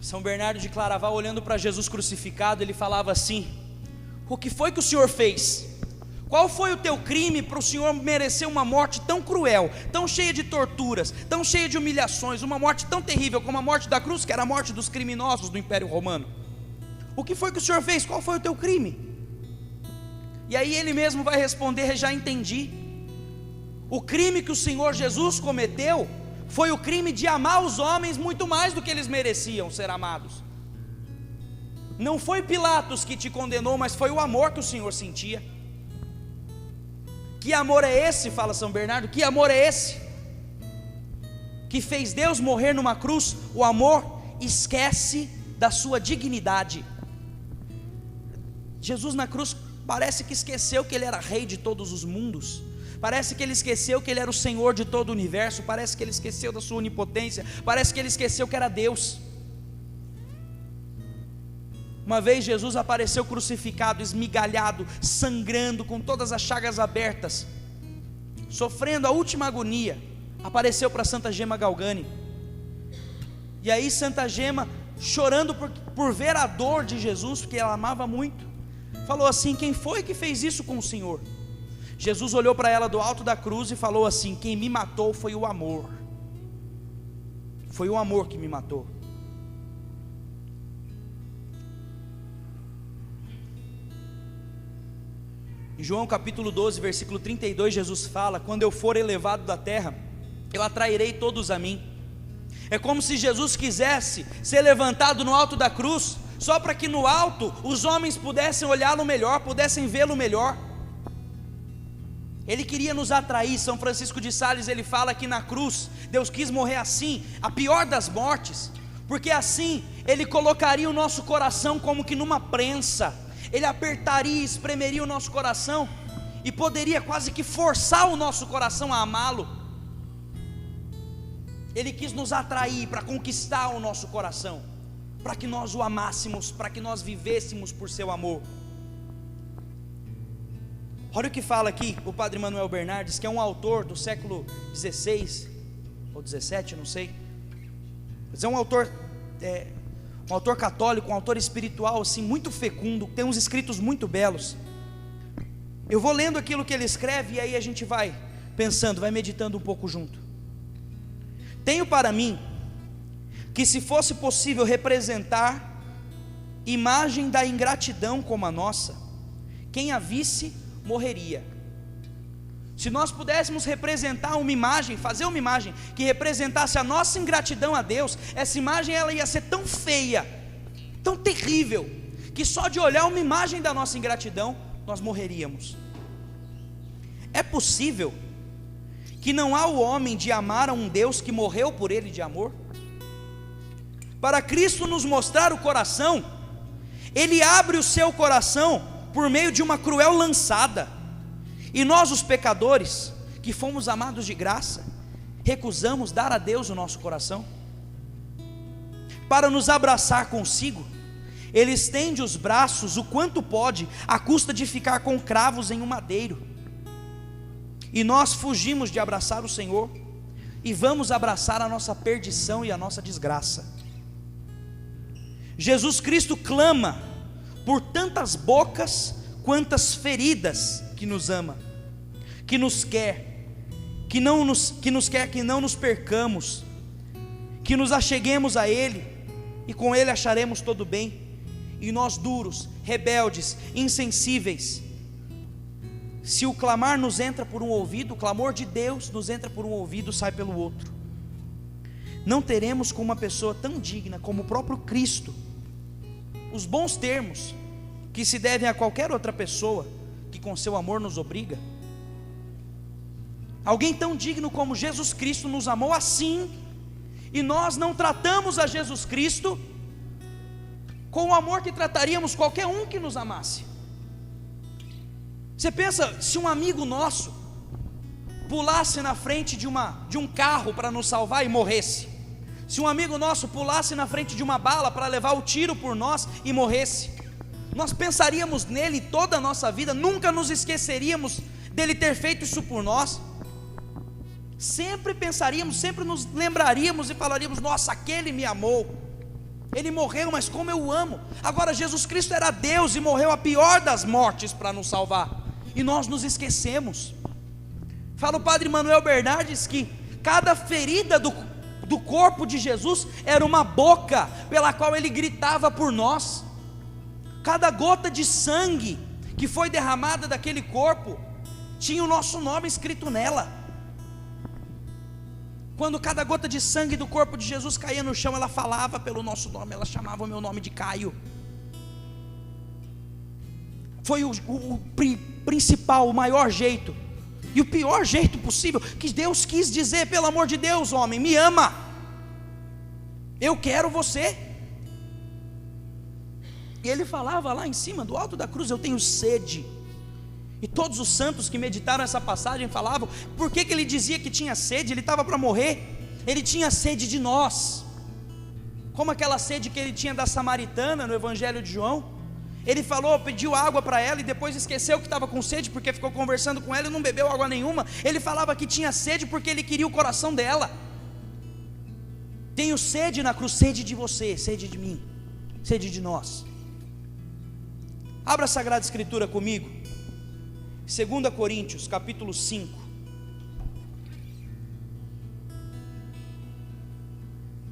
B: São Bernardo de Claraval, olhando para Jesus crucificado, ele falava assim: o que foi que o Senhor fez? Qual foi o teu crime para o Senhor merecer uma morte tão cruel, tão cheia de torturas, tão cheia de humilhações, uma morte tão terrível como a morte da cruz, que era a morte dos criminosos do Império Romano? O que foi que o Senhor fez? Qual foi o teu crime? E aí ele mesmo vai responder: já entendi. O crime que o Senhor Jesus cometeu foi o crime de amar os homens muito mais do que eles mereciam ser amados. Não foi Pilatos que te condenou, mas foi o amor que o Senhor sentia. Que amor é esse, fala São Bernardo, que amor é esse que fez Deus morrer numa cruz? O amor esquece da sua dignidade. Jesus na cruz parece que esqueceu que Ele era rei de todos os mundos, parece que Ele esqueceu que Ele era o Senhor de todo o universo, parece que Ele esqueceu da sua onipotência, parece que Ele esqueceu que era Deus. Uma vez Jesus apareceu crucificado, esmigalhado, sangrando, com todas as chagas abertas, sofrendo a última agonia. Apareceu para Santa Gema Galgani, e aí Santa Gema, chorando por ver a dor de Jesus, porque ela amava muito, falou assim: quem foi que fez isso com o Senhor? Jesus olhou para ela do alto da cruz e falou assim: quem me matou foi o amor. Foi o amor que me matou. Em João capítulo 12, versículo 32, Jesus fala: quando eu for elevado da terra, eu atrairei todos a mim. É como se Jesus quisesse ser levantado no alto da cruz, só para que no alto os homens pudessem olhá-lo melhor, pudessem vê-lo melhor. Ele queria nos atrair. São Francisco de Sales, ele fala que na cruz Deus quis morrer assim, a pior das mortes, porque assim Ele colocaria o nosso coração como que numa prensa. Ele apertaria e espremeria o nosso coração, e poderia quase que forçar o nosso coração a amá-lo. Ele quis nos atrair para conquistar o nosso coração, para que nós o amássemos, para que nós vivêssemos por seu amor. Olha o que fala aqui o Padre Manuel Bernardes, que é um autor do século XVI ou XVII, não sei, mas é um autor católico, um autor espiritual assim, muito fecundo, tem uns escritos muito belos. Eu vou lendo aquilo que ele escreve, e aí a gente vai pensando, vai meditando um pouco junto. Tenho para mim que, se fosse possível representar imagem da ingratidão como a nossa, quem a visse morreria. Se nós pudéssemos representar uma imagem, fazer uma imagem que representasse a nossa ingratidão a Deus, essa imagem ela ia ser tão feia, tão terrível, que só de olhar uma imagem da nossa ingratidão, nós morreríamos. É possível que não há o homem de amar a um Deus que morreu por ele de amor? Para Cristo nos mostrar o coração, Ele abre o seu coração por meio de uma cruel lançada, e nós, os pecadores, que fomos amados de graça, recusamos dar a Deus o nosso coração. Para nos abraçar consigo, Ele estende os braços o quanto pode, à custa de ficar com cravos em um madeiro. E nós fugimos de abraçar o Senhor, e vamos abraçar a nossa perdição e a nossa desgraça. Jesus Cristo clama por tantas bocas quantas feridas que nos ama, que nos quer, que não nos percamos, que nos acheguemos a Ele, e com Ele acharemos todo bem. E nós, duros, rebeldes, insensíveis, se o clamar nos entra por um ouvido, o clamor de Deus nos entra por um ouvido, sai pelo outro. Não teremos com uma pessoa tão digna como o próprio Cristo os bons termos que se devem a qualquer outra pessoa que com seu amor nos obriga. Alguém tão digno como Jesus Cristo nos amou assim, e nós não tratamos a Jesus Cristo com o amor que trataríamos qualquer um que nos amasse. Você pensa, se um amigo nosso pulasse na frente de um carro para nos salvar e morresse, se um amigo nosso pulasse na frente de uma bala para levar o tiro por nós e morresse, nós pensaríamos nele toda a nossa vida, nunca nos esqueceríamos dele ter feito isso por nós, sempre pensaríamos, sempre nos lembraríamos e falaríamos: nossa, aquele me amou, ele morreu, mas como eu o amo. Agora, Jesus Cristo era Deus e morreu a pior das mortes para nos salvar, e nós nos esquecemos. Fala o padre Manuel Bernardes que cada ferida do corpo de Jesus era uma boca pela qual ele gritava por nós. Cada gota de sangue que foi derramada daquele corpo tinha o nosso nome escrito nela. Quando cada gota de sangue do corpo de Jesus caía no chão, ela falava pelo nosso nome, ela chamava o meu nome de Caio. Foi o principal, o maior jeito e o pior jeito possível que Deus quis dizer: pelo amor de Deus, homem, me ama, eu quero você. E ele falava lá em cima do alto da cruz: eu tenho sede. E todos os santos que meditaram essa passagem falavam, por que ele dizia que tinha sede? Ele estava para morrer, ele tinha sede de nós, como aquela sede que ele tinha da samaritana no Evangelho de João. Ele falou, pediu água para ela e depois esqueceu que estava com sede, porque ficou conversando com ela e não bebeu água nenhuma. Ele falava que tinha sede porque ele queria o coração dela. Tenho sede na cruz, sede de você, sede de mim, sede de nós. Abra a Sagrada Escritura comigo, 2 Coríntios, capítulo 5.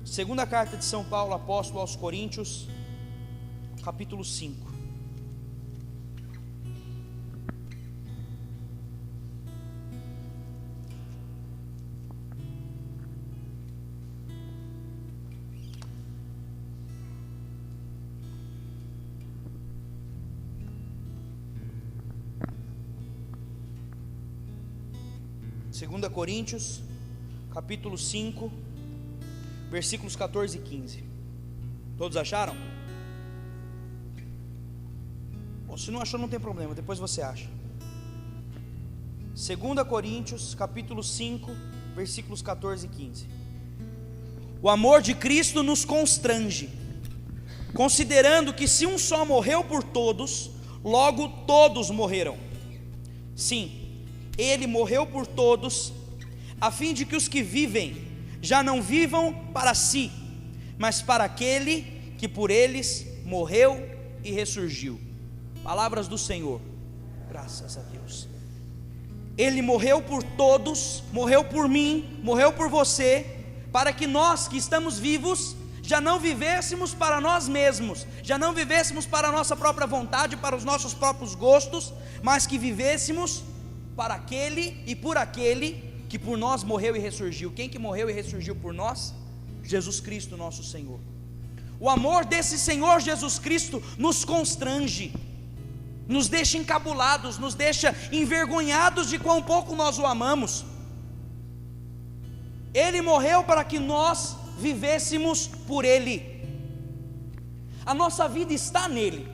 B: Segunda carta de São Paulo, apóstolo aos Coríntios, capítulo 5. Segunda Coríntios, capítulo 5, versículos 14 e 15. Todos acharam? Bom, se não achou não tem problema, depois você acha. 2 Coríntios, capítulo 5, versículos 14 e 15. O amor de Cristo nos constrange, considerando que se um só morreu por todos, logo todos morreram. Sim, Ele morreu por todos, a fim de que os que vivem já não vivam para si, mas para aquele que por eles morreu e ressurgiu. Palavras do Senhor, graças a Deus. Ele morreu por todos, morreu por mim, morreu por você, para que nós que estamos vivos já não vivêssemos para nós mesmos, já não vivêssemos para a nossa própria vontade, para os nossos próprios gostos, mas que vivêssemos para aquele e por aquele que por nós morreu e ressurgiu. Quem que morreu e ressurgiu por nós? Jesus Cristo, nosso Senhor. O amor desse Senhor Jesus Cristo nos constrange, nos deixa encabulados, nos deixa envergonhados de quão pouco nós o amamos. Ele morreu para que nós vivêssemos por Ele. A nossa vida está nele,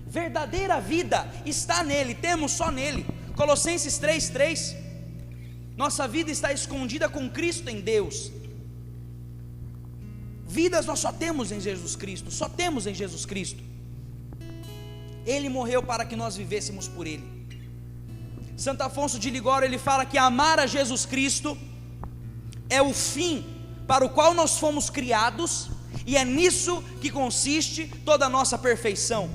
B: verdadeira vida está nele, temos só nele. Colossenses 3:3, nossa vida está escondida com Cristo em Deus. Vidas nós só temos em Jesus Cristo, só temos em Jesus Cristo. Ele morreu para que nós vivêssemos por Ele. Santo Afonso de Ligório, ele fala que amar a Jesus Cristo é o fim para o qual nós fomos criados, e é nisso que consiste toda a nossa perfeição.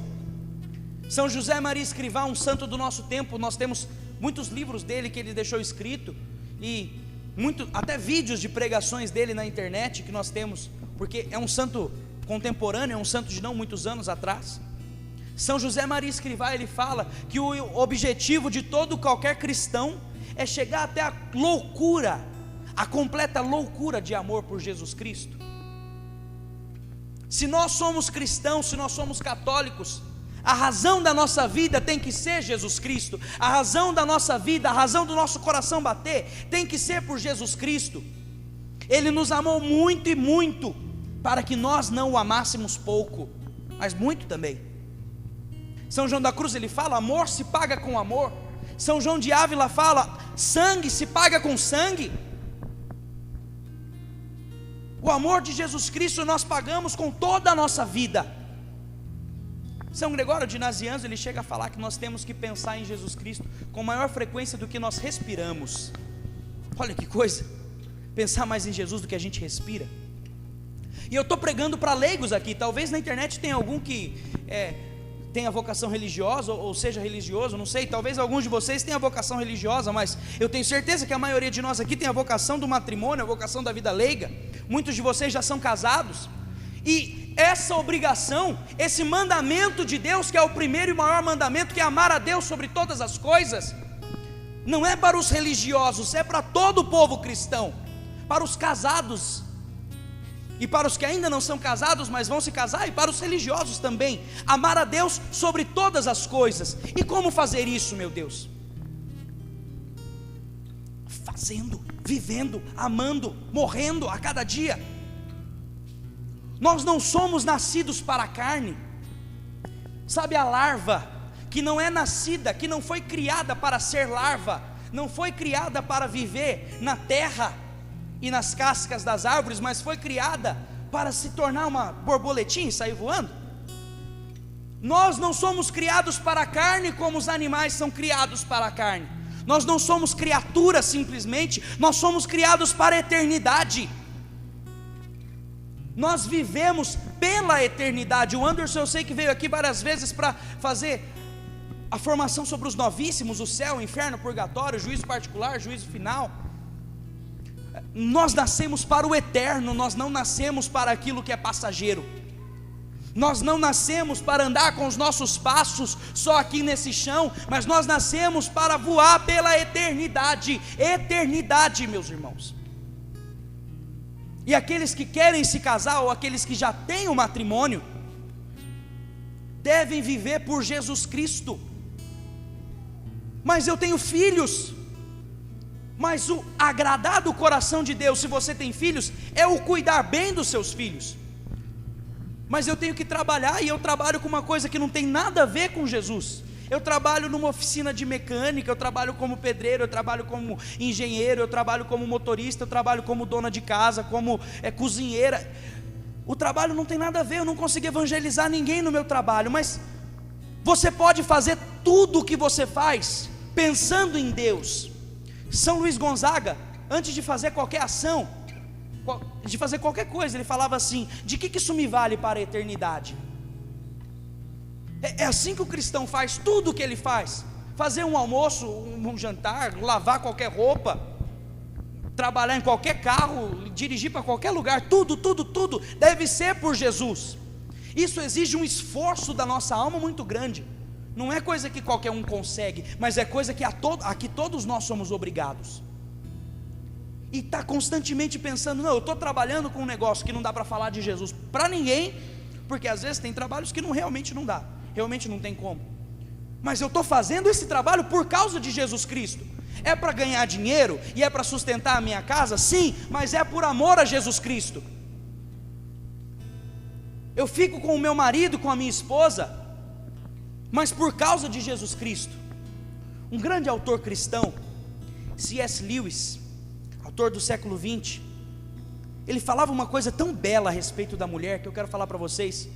B: São José Maria Escrivá, um santo do nosso tempo, nós temos muitos livros dele que ele deixou escrito, e até vídeos de pregações dele na internet que nós temos, porque é um santo contemporâneo, é um santo de não muitos anos atrás. São José Maria Escrivá, ele fala que o objetivo de todo qualquer cristão é chegar até a loucura, a completa loucura de amor por Jesus Cristo. Se nós somos cristãos, se nós somos católicos, A razão da nossa vida tem que ser Jesus Cristo. A razão da nossa vida, a razão do nosso coração bater, tem que ser por Jesus Cristo. Ele nos amou muito e muito, para que nós não o amássemos pouco, mas muito também. São João da Cruz ele fala: amor se paga com amor. São João de Ávila fala: sangue se paga com sangue. O amor de Jesus Cristo nós pagamos com toda a nossa vida. São Gregório de Nazianzo ele chega a falar que nós temos que pensar em Jesus Cristo com maior frequência do que nós respiramos. Olha que coisa, pensar mais em Jesus do que a gente respira. E eu estou pregando para leigos aqui. Talvez na internet tenha algum que tenha vocação religiosa, ou seja religioso, não sei. Talvez alguns de vocês tenham vocação religiosa, mas eu tenho certeza que a maioria de nós aqui tem a vocação do matrimônio, a vocação da vida leiga. Muitos de vocês já são casados. E essa obrigação, esse mandamento de Deus, que é o primeiro e maior mandamento, que é amar a Deus sobre todas as coisas, não é para os religiosos, é para todo o povo cristão, para os casados, e para os que ainda não são casados, mas vão se casar, e para os religiosos também. Amar a Deus sobre todas as coisas. E como fazer isso, meu Deus? Fazendo, vivendo, amando, morrendo a cada dia. Nós não somos nascidos para a carne. Sabe a larva que não é nascida, que não foi criada para ser larva, não foi criada para viver na terra e nas cascas das árvores, mas foi criada para se tornar uma borboletinha e sair voando? Nós não somos criados para a carne como os animais são criados para a carne. Nós não somos criaturas simplesmente, nós somos criados para a eternidade. Nós vivemos pela eternidade. O Anderson eu sei que veio aqui várias vezes para fazer a formação sobre os novíssimos, o céu, o inferno, o purgatório, o juízo particular, o juízo final. Nós nascemos para o eterno, nós não nascemos para aquilo que é passageiro. Nós não nascemos para andar com os nossos passos só aqui nesse chão, mas nós nascemos para voar pela eternidade. Eternidade, meus irmãos. E aqueles que querem se casar, ou aqueles que já têm o matrimônio, devem viver por Jesus Cristo. Mas eu tenho filhos. Mas o agradar do coração de Deus, se você tem filhos, é o cuidar bem dos seus filhos. Mas eu tenho que trabalhar, e eu trabalho com uma coisa que não tem nada a ver com Jesus. Eu trabalho numa oficina de mecânica, eu trabalho como pedreiro, eu trabalho como engenheiro, eu trabalho como motorista, eu trabalho como dona de casa, como cozinheira. O trabalho não tem nada a ver, eu não consigo evangelizar ninguém no meu trabalho, mas você pode fazer tudo o que você faz pensando em Deus. São Luís Gonzaga, antes de fazer qualquer ação, de fazer qualquer coisa, ele falava assim: de que isso me vale para a eternidade? É assim que o cristão faz tudo o que ele faz: fazer um almoço, um jantar, lavar qualquer roupa, trabalhar em qualquer carro, dirigir para qualquer lugar, tudo deve ser por Jesus. Isso exige um esforço da nossa alma muito grande. Não é coisa que qualquer um consegue, mas é coisa que aqui todos nós somos obrigados. E está constantemente pensando: não, eu estou trabalhando com um negócio que não dá para falar de Jesus para ninguém, porque às vezes tem trabalhos que realmente não dá, realmente não tem como. Mas eu estou fazendo esse trabalho por causa de Jesus Cristo. É para ganhar dinheiro e é para sustentar a minha casa? Sim, mas é por amor a Jesus Cristo. Eu fico com o meu marido, com a minha esposa, mas por causa de Jesus Cristo. Um grande autor cristão, C.S. Lewis, autor do século XX, ele falava uma coisa tão bela a respeito da mulher, que eu quero falar para vocês.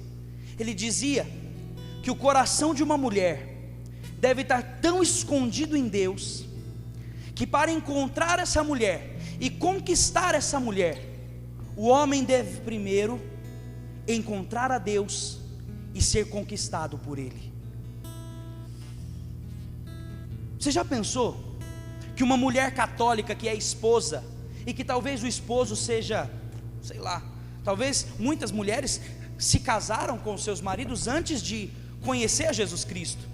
B: Ele dizia que o coração de uma mulher deve estar tão escondido em Deus, que para encontrar essa mulher e conquistar essa mulher, o homem deve primeiro encontrar a Deus e ser conquistado por Ele. Você já pensou que uma mulher católica que é esposa, e que talvez o esposo seja, sei lá, talvez muitas mulheres se casaram com seus maridos antes de conhecer a Jesus Cristo,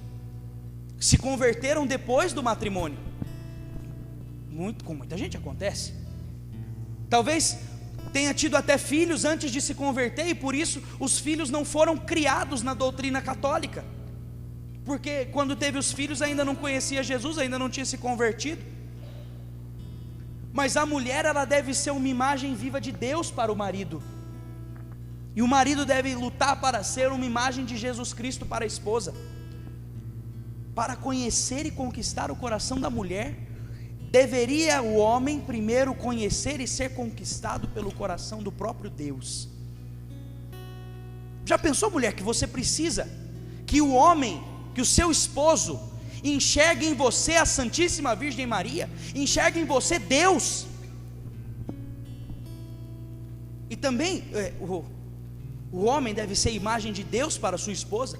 B: se converteram depois do matrimônio? Com muita gente acontece. Talvez tenha tido até filhos antes de se converter, e por isso os filhos não foram criados na doutrina católica. porque quando teve os filhos ainda não conhecia Jesus, ainda não tinha se convertido. Mas a mulher, ela deve ser uma imagem viva de Deus para o marido, e o marido deve lutar para ser uma imagem de Jesus Cristo para a esposa. Para conhecer e conquistar o coração da mulher, deveria o homem primeiro conhecer e ser conquistado pelo coração do próprio Deus. Já pensou, mulher, que você precisa que o homem, que o seu esposo enxergue em você a Santíssima Virgem Maria, enxergue em você Deus? E também o homem deve ser imagem de Deus para a sua esposa.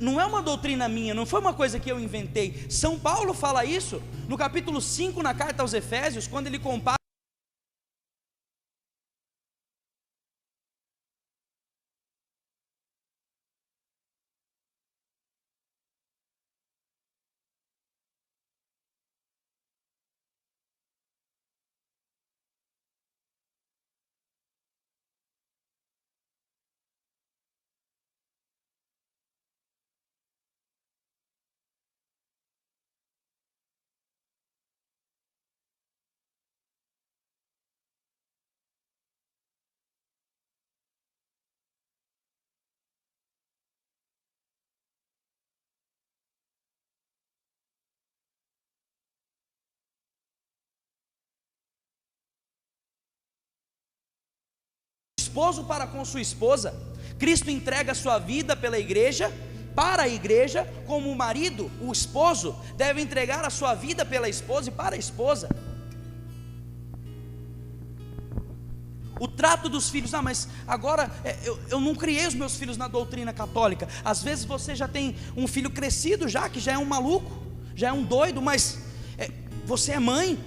B: Não é uma doutrina minha, não foi uma coisa que eu inventei. São Paulo fala isso no capítulo 5, na carta aos Efésios, quando ele compara esposo para com sua esposa. Cristo entrega a sua vida pela igreja, para a igreja, como o marido, o esposo, deve entregar a sua vida pela esposa e para a esposa. O trato dos filhos, mas agora eu não criei os meus filhos na doutrina católica. Às vezes você já tem um filho crescido já, que já é um maluco, já é um doido, mas você é mãe,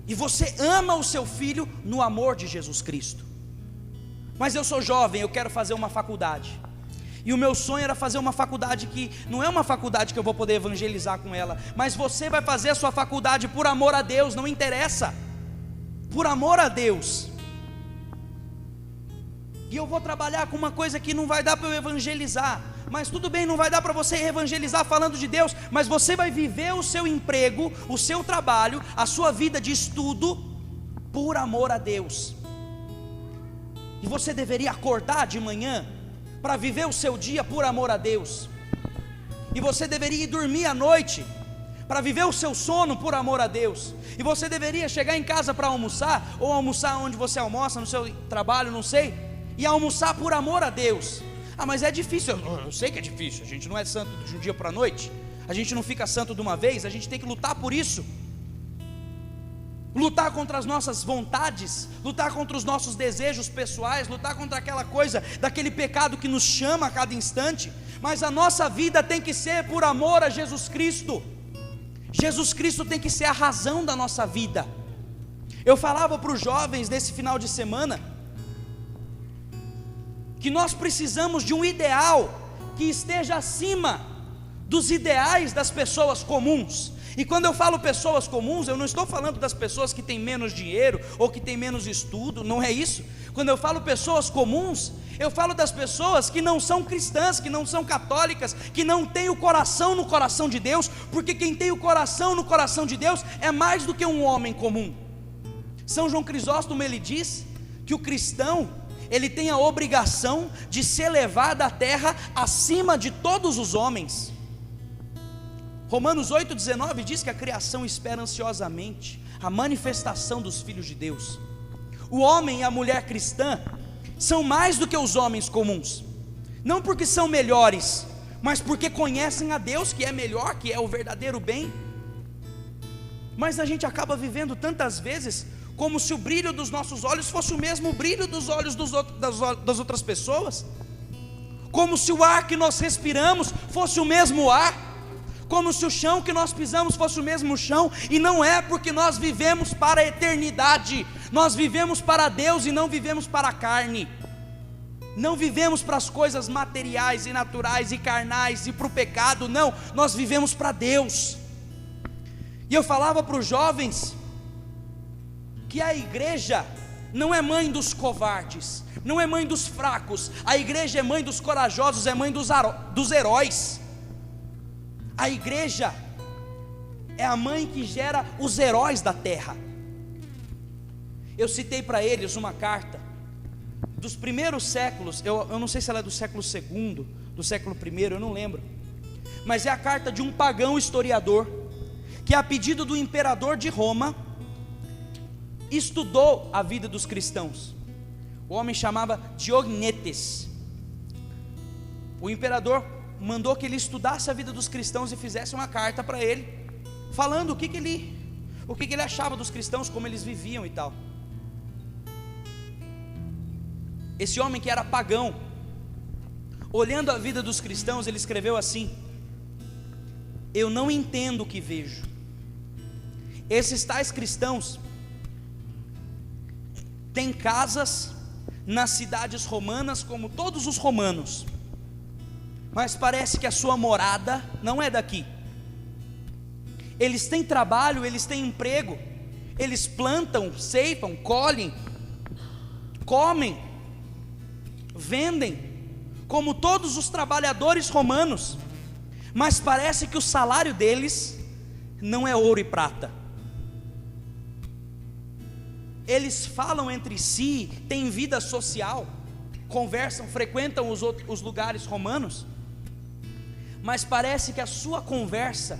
B: e você ama o seu filho no amor de Jesus Cristo. Mas eu sou jovem, eu quero fazer uma faculdade, e o meu sonho era fazer uma faculdade que não é uma faculdade que eu vou poder evangelizar com ela, mas você vai fazer a sua faculdade por amor a Deus, não interessa, por amor a Deus. E eu vou trabalhar com uma coisa que não vai dar para eu evangelizar, mas tudo bem, não vai dar para você evangelizar falando de Deus, mas você vai viver o seu emprego, o seu trabalho, a sua vida de estudo, por amor a Deus. E você deveria acordar de manhã para viver o seu dia por amor a Deus, e você deveria ir dormir à noite para viver o seu sono por amor a Deus, e você deveria chegar em casa para almoçar, ou almoçar onde você almoça, no seu trabalho, não sei, e almoçar por amor a Deus. Mas é difícil, eu sei que é difícil, a gente não é santo de um dia para a noite, a gente não fica santo de uma vez, a gente tem que lutar por isso, lutar contra as nossas vontades, lutar contra os nossos desejos pessoais, lutar contra aquela coisa, daquele pecado que nos chama a cada instante, mas a nossa vida tem que ser por amor a Jesus Cristo. Jesus Cristo tem que ser a razão da nossa vida. Eu falava para os jovens nesse final de semana, que nós precisamos de um ideal que esteja acima dos ideais das pessoas comuns. E quando eu falo pessoas comuns, eu não estou falando das pessoas que têm menos dinheiro ou que têm menos estudo, não é isso. Quando eu falo pessoas comuns, eu falo das pessoas que não são cristãs, que não são católicas, que não têm o coração no coração de Deus, porque quem tem o coração no coração de Deus é mais do que um homem comum. São João Crisóstomo, ele diz que o cristão, ele tem a obrigação de se elevar da terra acima de todos os homens. Romanos 8,19 diz que a criação espera ansiosamente a manifestação dos filhos de Deus. O homem e a mulher cristã são mais do que os homens comuns, não porque são melhores, mas porque conhecem a Deus, que é melhor, que é o verdadeiro bem. Mas a gente acaba vivendo tantas vezes como se o brilho dos nossos olhos fosse o mesmo brilho dos olhos das outras pessoas, como se o ar que nós respiramos fosse o mesmo ar, como se o chão que nós pisamos fosse o mesmo chão. E não é, porque nós vivemos para a eternidade, nós vivemos para Deus e não vivemos para a carne, não vivemos para as coisas materiais e naturais e carnais e para o pecado, não, nós vivemos para Deus. E eu falava para os jovens que a igreja não é mãe dos covardes, não é mãe dos fracos. A igreja é mãe dos corajosos, é mãe dos heróis. A igreja é a mãe que gera os heróis da terra. Eu citei para eles uma carta dos primeiros séculos, eu não sei se ela é do século II, do século I, eu não lembro, mas é a carta de um pagão historiador, que a pedido do imperador de Roma, estudou a vida dos cristãos. O homem chamava Diognetes. O imperador mandou que ele estudasse a vida dos cristãos e fizesse uma carta para ele, falando o que ele achava dos cristãos, como eles viviam e tal. Esse homem, que era pagão, olhando a vida dos cristãos, ele escreveu assim: eu não entendo o que vejo. Esses tais cristãos têm casas nas cidades romanas, como todos os romanos, mas parece que a sua morada não é daqui. Eles têm trabalho, eles têm emprego, eles plantam, ceifam, colhem, comem, vendem, como todos os trabalhadores romanos, mas parece que o salário deles não é ouro e prata. Eles falam entre si, têm vida social, conversam, frequentam os lugares romanos, mas parece que a sua conversa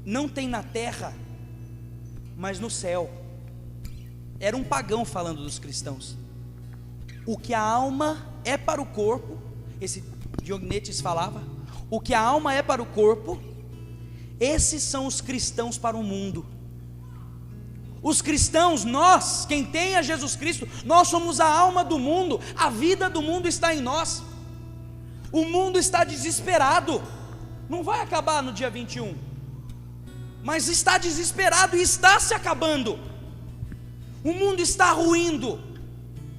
B: não tem na terra, mas no céu. Era um pagão falando dos cristãos. O que a alma é para o corpo, esse Diognetes falava, o que a alma é para o corpo, esses são os cristãos para o mundo. Os cristãos, nós, quem tem a Jesus Cristo, nós somos a alma do mundo. A vida do mundo está em nós. O mundo está desesperado, não vai acabar no dia 21, mas está desesperado e está se acabando. O mundo está ruindo,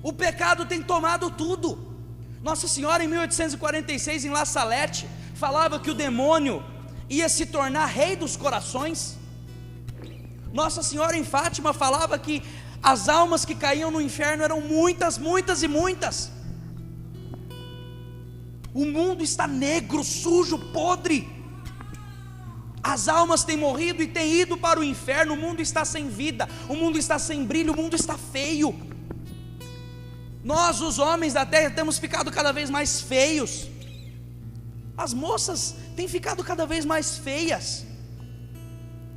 B: o pecado tem tomado tudo. Nossa Senhora, em 1846, em La Salette, falava que o demônio ia se tornar rei dos corações. Nossa Senhora, em Fátima, falava que as almas que caíam no inferno eram muitas, muitas e muitas. O mundo está negro, sujo, podre. As almas têm morrido e têm ido para o inferno. O mundo está sem vida, o mundo está sem brilho, o mundo está feio. Nós, os homens da terra, temos ficado cada vez mais feios. As moças têm ficado cada vez mais feias.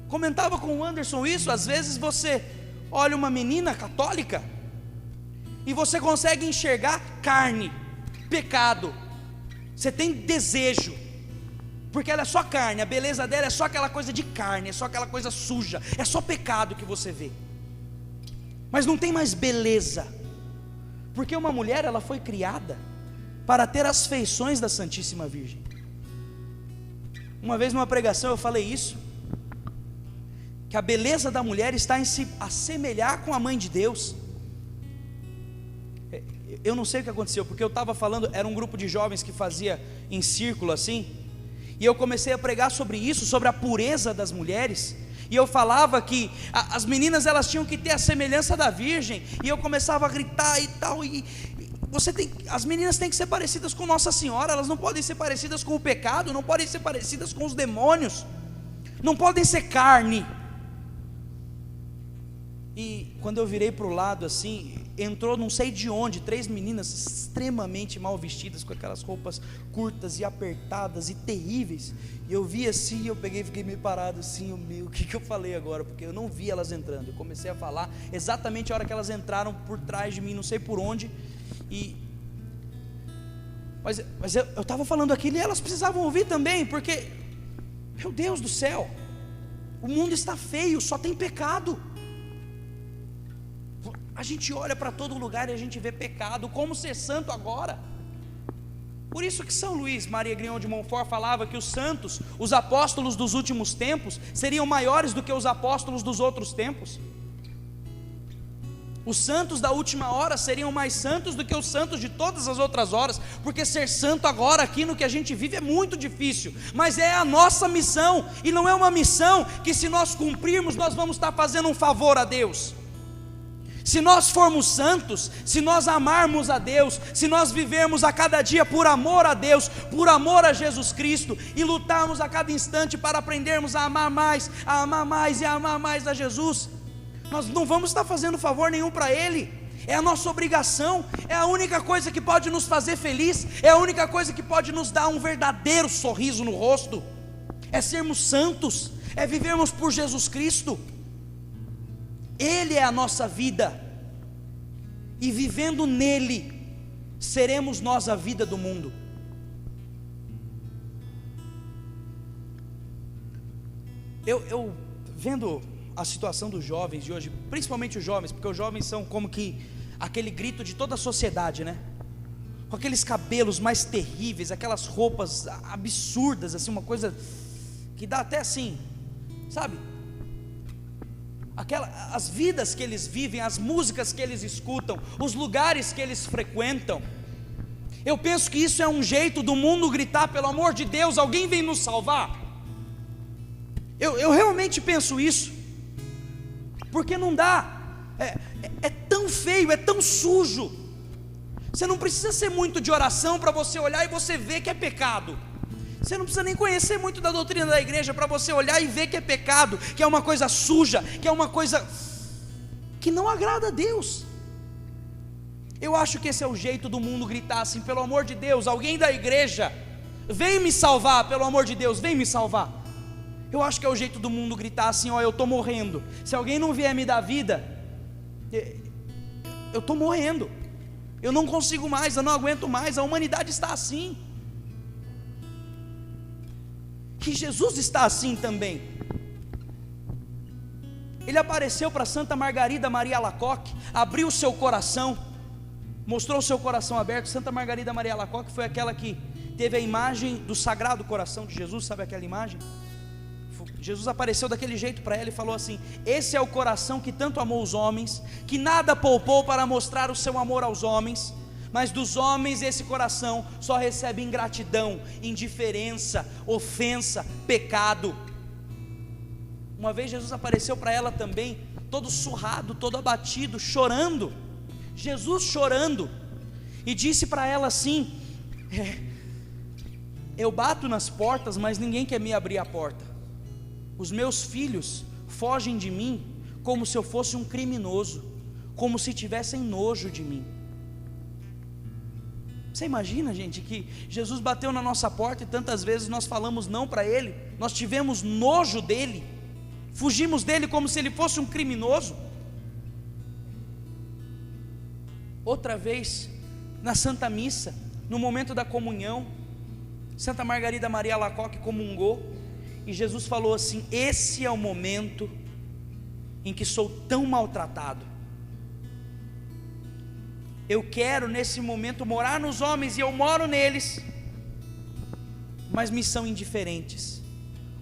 B: Comentava com o Anderson isso. Às vezes você olha uma menina católica e você consegue enxergar carne, pecado. Você tem desejo, porque ela é só carne, a beleza dela é só aquela coisa de carne, é só aquela coisa suja, é só pecado que você vê. Mas não tem mais beleza, porque uma mulher, ela foi criada para ter as feições da Santíssima Virgem. Uma vez numa pregação eu falei isso, que a beleza da mulher está em se assemelhar com a mãe de Deus. Eu não sei o que aconteceu, porque eu estava falando, era um grupo de jovens que fazia em círculo assim, e eu comecei a pregar sobre isso, sobre a pureza das mulheres, e eu falava que as meninas, elas tinham que ter a semelhança da Virgem, e eu começava a gritar e tal, as meninas têm que ser parecidas com Nossa Senhora, elas não podem ser parecidas com o pecado, não podem ser parecidas com os demônios, não podem ser carne. E quando eu virei para o lado assim, entrou não sei de onde 3 meninas extremamente mal vestidas, com aquelas roupas curtas e apertadas e terríveis. E eu vi assim, eu peguei e fiquei meio parado assim, o que eu falei agora? Porque eu não vi elas entrando. Eu comecei a falar exatamente a hora que elas entraram por trás de mim, não sei por onde. Mas eu estava falando aquilo e elas precisavam ouvir também, porque, meu Deus do céu, o mundo está feio, só tem pecado. A gente olha para todo lugar e a gente vê pecado. Como ser santo agora? Por isso que São Luís Maria Grignon de Montfort falava que os santos, os apóstolos dos últimos tempos, seriam maiores do que os apóstolos dos outros tempos. Os santos da última hora seriam mais santos do que os santos de todas as outras horas, porque ser santo agora, aqui no que a gente vive, é muito difícil, mas é a nossa missão, e não é uma missão que, se nós cumprirmos, nós vamos estar fazendo um favor a Deus. Se nós formos santos, se nós amarmos a Deus, se nós vivermos a cada dia por amor a Deus, por amor a Jesus Cristo, e lutarmos a cada instante para aprendermos a amar mais e a amar mais a Jesus, nós não vamos estar fazendo favor nenhum para Ele. É a nossa obrigação, é a única coisa que pode nos fazer feliz, é a única coisa que pode nos dar um verdadeiro sorriso no rosto, é sermos santos, é vivermos por Jesus Cristo. Ele é a nossa vida, e vivendo nele, seremos nós a vida do mundo. Eu vendo a situação dos jovens de hoje, principalmente os jovens, porque os jovens são como que aquele grito de toda a sociedade, né? Com aqueles cabelos mais terríveis, aquelas roupas absurdas, assim, uma coisa que dá até assim, sabe? As vidas que eles vivem, as músicas que eles escutam, os lugares que eles frequentam. Eu penso que isso é um jeito do mundo gritar: pelo amor de Deus, alguém vem nos salvar. Eu realmente penso isso, porque não dá, é tão feio, é tão sujo. Você não precisa ser muito de oração para você olhar e você ver que é pecado. Você não precisa nem conhecer muito da doutrina da igreja para você olhar e ver que é pecado, que é uma coisa suja, que é uma coisa que não agrada a Deus. Eu acho que esse é o jeito do mundo gritar assim: pelo amor de Deus, alguém da igreja, vem me salvar, pelo amor de Deus, vem me salvar. Eu acho que é o jeito do mundo gritar assim: ó, eu estou morrendo, se alguém não vier me dar vida, eu estou morrendo, eu não consigo mais, eu não aguento mais, a humanidade está assim. Que Jesus está assim também. Ele apareceu para Santa Margarida Maria Alacoque, abriu o seu coração, mostrou o seu coração aberto. Santa Margarida Maria Alacoque foi aquela que teve a imagem do Sagrado Coração de Jesus, sabe aquela imagem? Jesus apareceu daquele jeito para ela e falou assim: esse é o coração que tanto amou os homens, que nada poupou para mostrar o seu amor aos homens, mas dos homens esse coração só recebe ingratidão, indiferença, ofensa, pecado. Uma vez Jesus apareceu para ela também, todo surrado, todo abatido, chorando, Jesus chorando, e disse para ela assim: eu bato nas portas, mas ninguém quer me abrir a porta. Os meus filhos fogem de mim como se eu fosse um criminoso, como se tivessem nojo de mim. Você imagina, gente, que Jesus bateu na nossa porta e tantas vezes nós falamos não para Ele, nós tivemos nojo dEle, fugimos dEle como se Ele fosse um criminoso. Outra vez, na Santa Missa, no momento da comunhão, Santa Margarida Maria Alacoque comungou, e Jesus falou assim: esse é o momento em que sou tão maltratado. Eu quero nesse momento morar nos homens, e eu moro neles, mas me são indiferentes.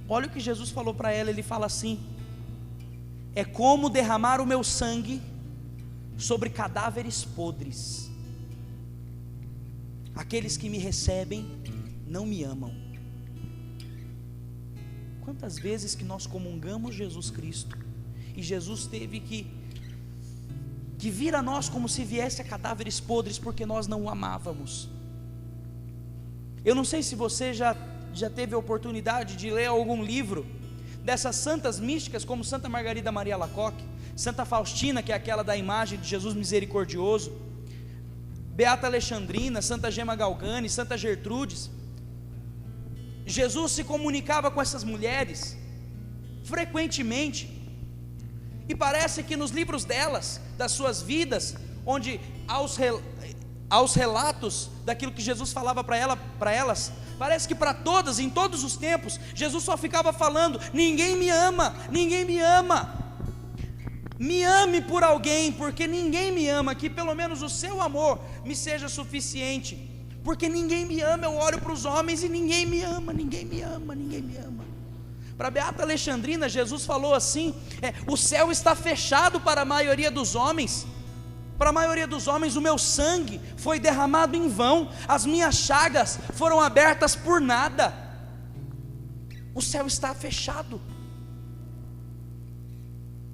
B: Olha o que Jesus falou para ela. Ele fala assim: é como derramar o meu sangue sobre cadáveres podres. Aqueles que me recebem não me amam. Quantas vezes que nós comungamos Jesus Cristo, e Jesus teve que vir a nós como se viesse a cadáveres podres, porque nós não o amávamos. Eu não sei se você já teve a oportunidade de ler algum livro dessas santas místicas, como Santa Margarida Maria Alacoque, Santa Faustina, que é aquela da imagem de Jesus misericordioso, Beata Alexandrina, Santa Gema Galgani, Santa Gertrudes. Jesus se comunicava com essas mulheres frequentemente, e parece que nos livros delas, das suas vidas, onde aos relatos daquilo que Jesus falava para elas, parece que para todas, em todos os tempos, Jesus só ficava falando: ninguém me ama, ninguém me ama. Me ame por alguém, porque ninguém me ama, que pelo menos o seu amor me seja suficiente, porque ninguém me ama. Eu olho para os homens e ninguém me ama, ninguém me ama, ninguém me ama. Para Beata Alexandrina, Jesus falou assim: o céu está fechado para a maioria dos homens. Para a maioria dos homens o meu sangue foi derramado em vão, as minhas chagas foram abertas por nada. O céu está fechado.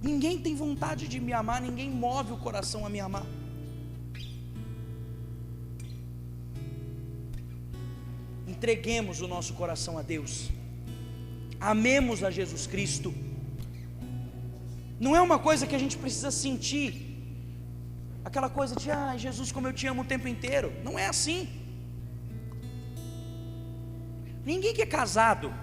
B: Ninguém tem vontade de me amar, ninguém move o coração a me amar. Entreguemos o nosso coração a Deus, amemos a Jesus Cristo. Não é uma coisa que a gente precisa sentir, aquela coisa de, Jesus, como eu te amo o tempo inteiro. Não é assim. Ninguém que é casado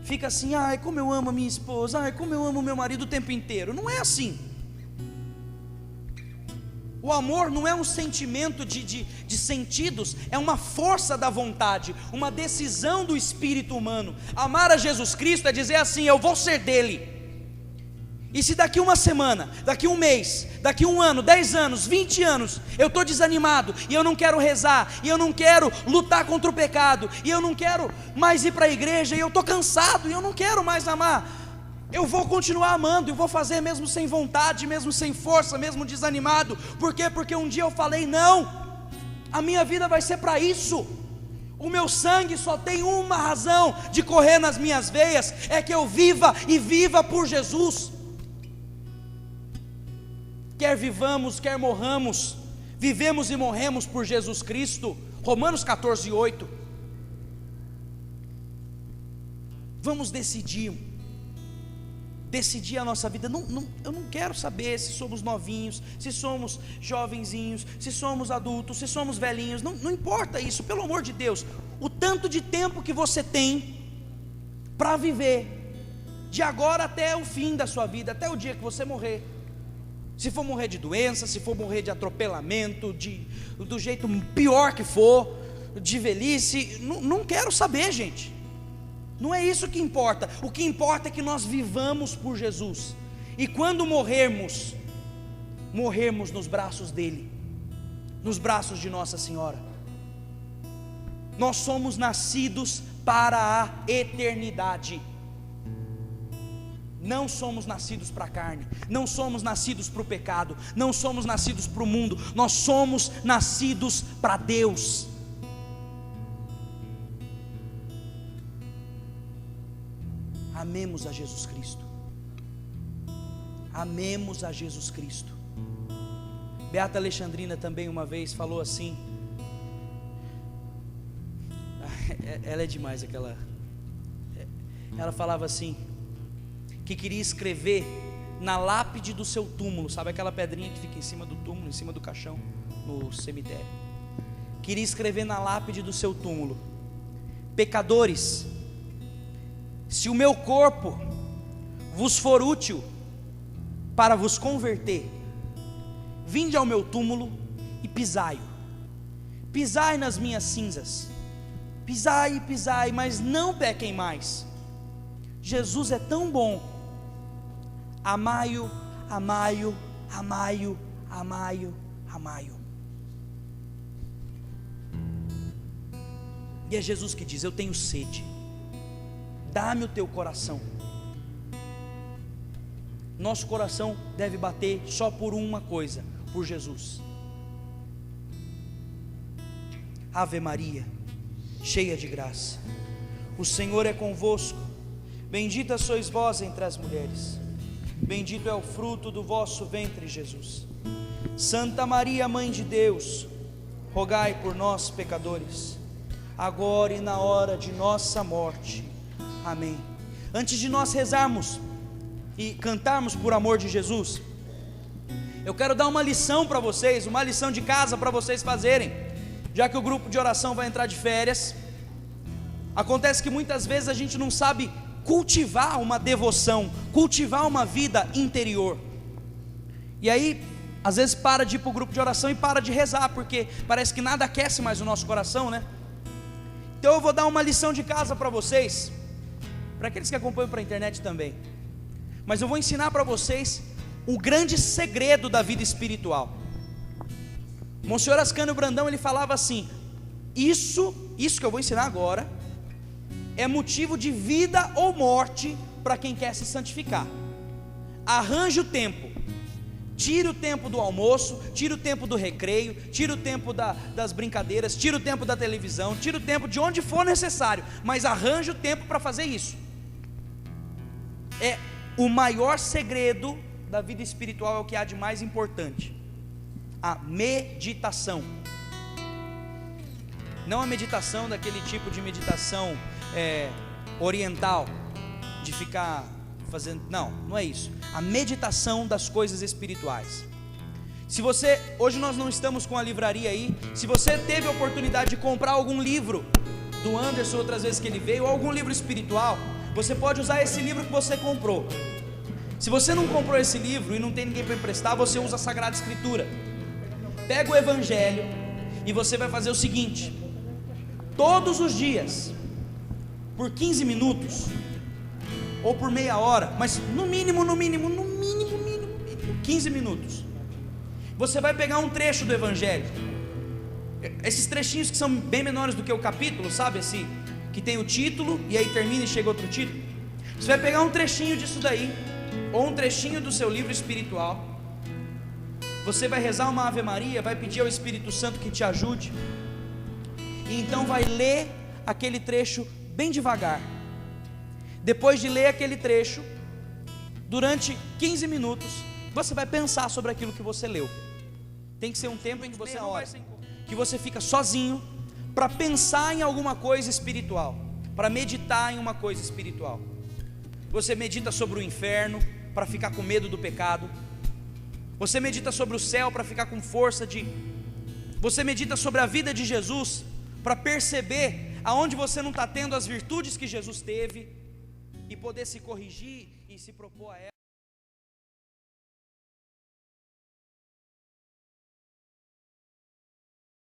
B: fica assim, como eu amo a minha esposa, como eu amo o meu marido o tempo inteiro. Não é assim. O amor não é um sentimento de sentidos, é uma força da vontade, uma decisão do espírito humano. Amar a Jesus Cristo é dizer assim: eu vou ser dele. E se daqui uma semana, daqui um mês, daqui um ano, 10 anos, 20 anos, eu estou desanimado, e eu não quero rezar, e eu não quero lutar contra o pecado, e eu não quero mais ir para a igreja, e eu estou cansado, e eu não quero mais amar, eu vou continuar amando, eu vou fazer mesmo sem vontade, mesmo sem força, mesmo desanimado. Por quê? Porque um dia eu falei: não, a minha vida vai ser para isso. O meu sangue só tem uma razão de correr nas minhas veias, é que eu viva e viva por Jesus. Quer vivamos, quer morramos, vivemos e morremos por Jesus Cristo. Romanos 14:8. Vamos decidir a nossa vida. Eu não quero saber se somos novinhos, se somos jovenzinhos, se somos adultos, se somos velhinhos. Não importa isso, pelo amor de Deus. O tanto de tempo que você tem para viver, de agora até o fim da sua vida, até o dia que você morrer. Se for morrer de doença, se for morrer de atropelamento, do jeito pior que for, de velhice, não quero saber, gente. Não é isso que importa. O que importa é que nós vivamos por Jesus. E quando morrermos nos braços dele, nos braços de Nossa Senhora. Nós somos nascidos para a eternidade. Não somos nascidos para a carne, não somos nascidos para o pecado, não somos nascidos para o mundo, nós somos nascidos para Deus. Amemos a Jesus Cristo. Amemos a Jesus Cristo. Beata Alexandrina também uma vez falou assim, ela é demais aquela. Ela falava assim, que queria escrever na lápide do seu túmulo, sabe aquela pedrinha que fica em cima do túmulo, em cima do caixão, no cemitério. Queria escrever na lápide do seu túmulo: pecadores, se o meu corpo vos for útil para vos converter, vinde ao meu túmulo e pisai-o. Pisai nas minhas cinzas, pisai, pisai, mas não pequem mais. Jesus é tão bom. Amai-o, amai-o, amai-o, amai-o, amai-o. E é Jesus que diz: eu tenho sede, dá-me o teu coração. Nosso coração deve bater só por uma coisa: por Jesus. Ave Maria, cheia de graça, o Senhor é convosco. Bendita sois vós entre as mulheres, bendito é o fruto do vosso ventre, Jesus. Santa Maria, Mãe de Deus, rogai por nós, pecadores, agora e na hora de nossa morte. Amém. Antes de nós rezarmos e cantarmos por amor de Jesus, eu quero dar uma lição para vocês, uma lição de casa para vocês fazerem, já que o grupo de oração vai entrar de férias. Acontece que muitas vezes a gente não sabe cultivar uma devoção, cultivar uma vida interior, e aí às vezes para de ir para o grupo de oração e para de rezar, porque parece que nada aquece mais o nosso coração, né? Então eu vou dar uma lição de casa para vocês, para aqueles que acompanham pela internet também, mas eu vou ensinar para vocês o grande segredo da vida espiritual. Monsenhor Ascânio Brandão, ele falava assim: isso que eu vou ensinar agora é motivo de vida ou morte para quem quer se santificar. Arranje o tempo, tire o tempo do almoço, tire o tempo do recreio, tire o tempo das brincadeiras, tire o tempo da televisão, tire o tempo de onde for necessário, mas arranje o tempo para fazer isso. É o maior segredo da vida espiritual é o que há de mais importante: a meditação. Não a meditação daquele tipo de meditação oriental, de ficar fazendo, não é isso. A meditação das coisas espirituais. Se você, hoje nós não estamos com a livraria aí, se você teve a oportunidade de comprar algum livro do Anderson outras vezes que ele veio, ou algum livro espiritual, você pode usar esse livro que você comprou. Se você não comprou esse livro e não tem ninguém para emprestar, você usa a Sagrada Escritura. Pega o Evangelho e você vai fazer o seguinte: todos os dias, por 15 minutos ou por meia hora, mas no mínimo 15 minutos, você vai pegar um trecho do Evangelho, esses trechinhos que são bem menores do que o capítulo, sabe, assim, que tem o título e aí termina e chega outro título. Você vai pegar um trechinho disso daí, ou um trechinho do seu livro espiritual, você vai rezar uma Ave Maria, vai pedir ao Espírito Santo que te ajude, e então vai ler aquele trecho bem devagar. Depois de ler aquele trecho, durante 15 minutos, você vai pensar sobre aquilo que você leu. Tem que ser um tempo em que você que você fica sozinho para pensar em alguma coisa espiritual, para meditar em uma coisa espiritual. Você medita sobre o inferno para ficar com medo do pecado. Você medita sobre o céu para ficar com força de. Você medita sobre a vida de Jesus para perceber aonde você não está tendo as virtudes que Jesus teve e poder se corrigir e se propor a ela.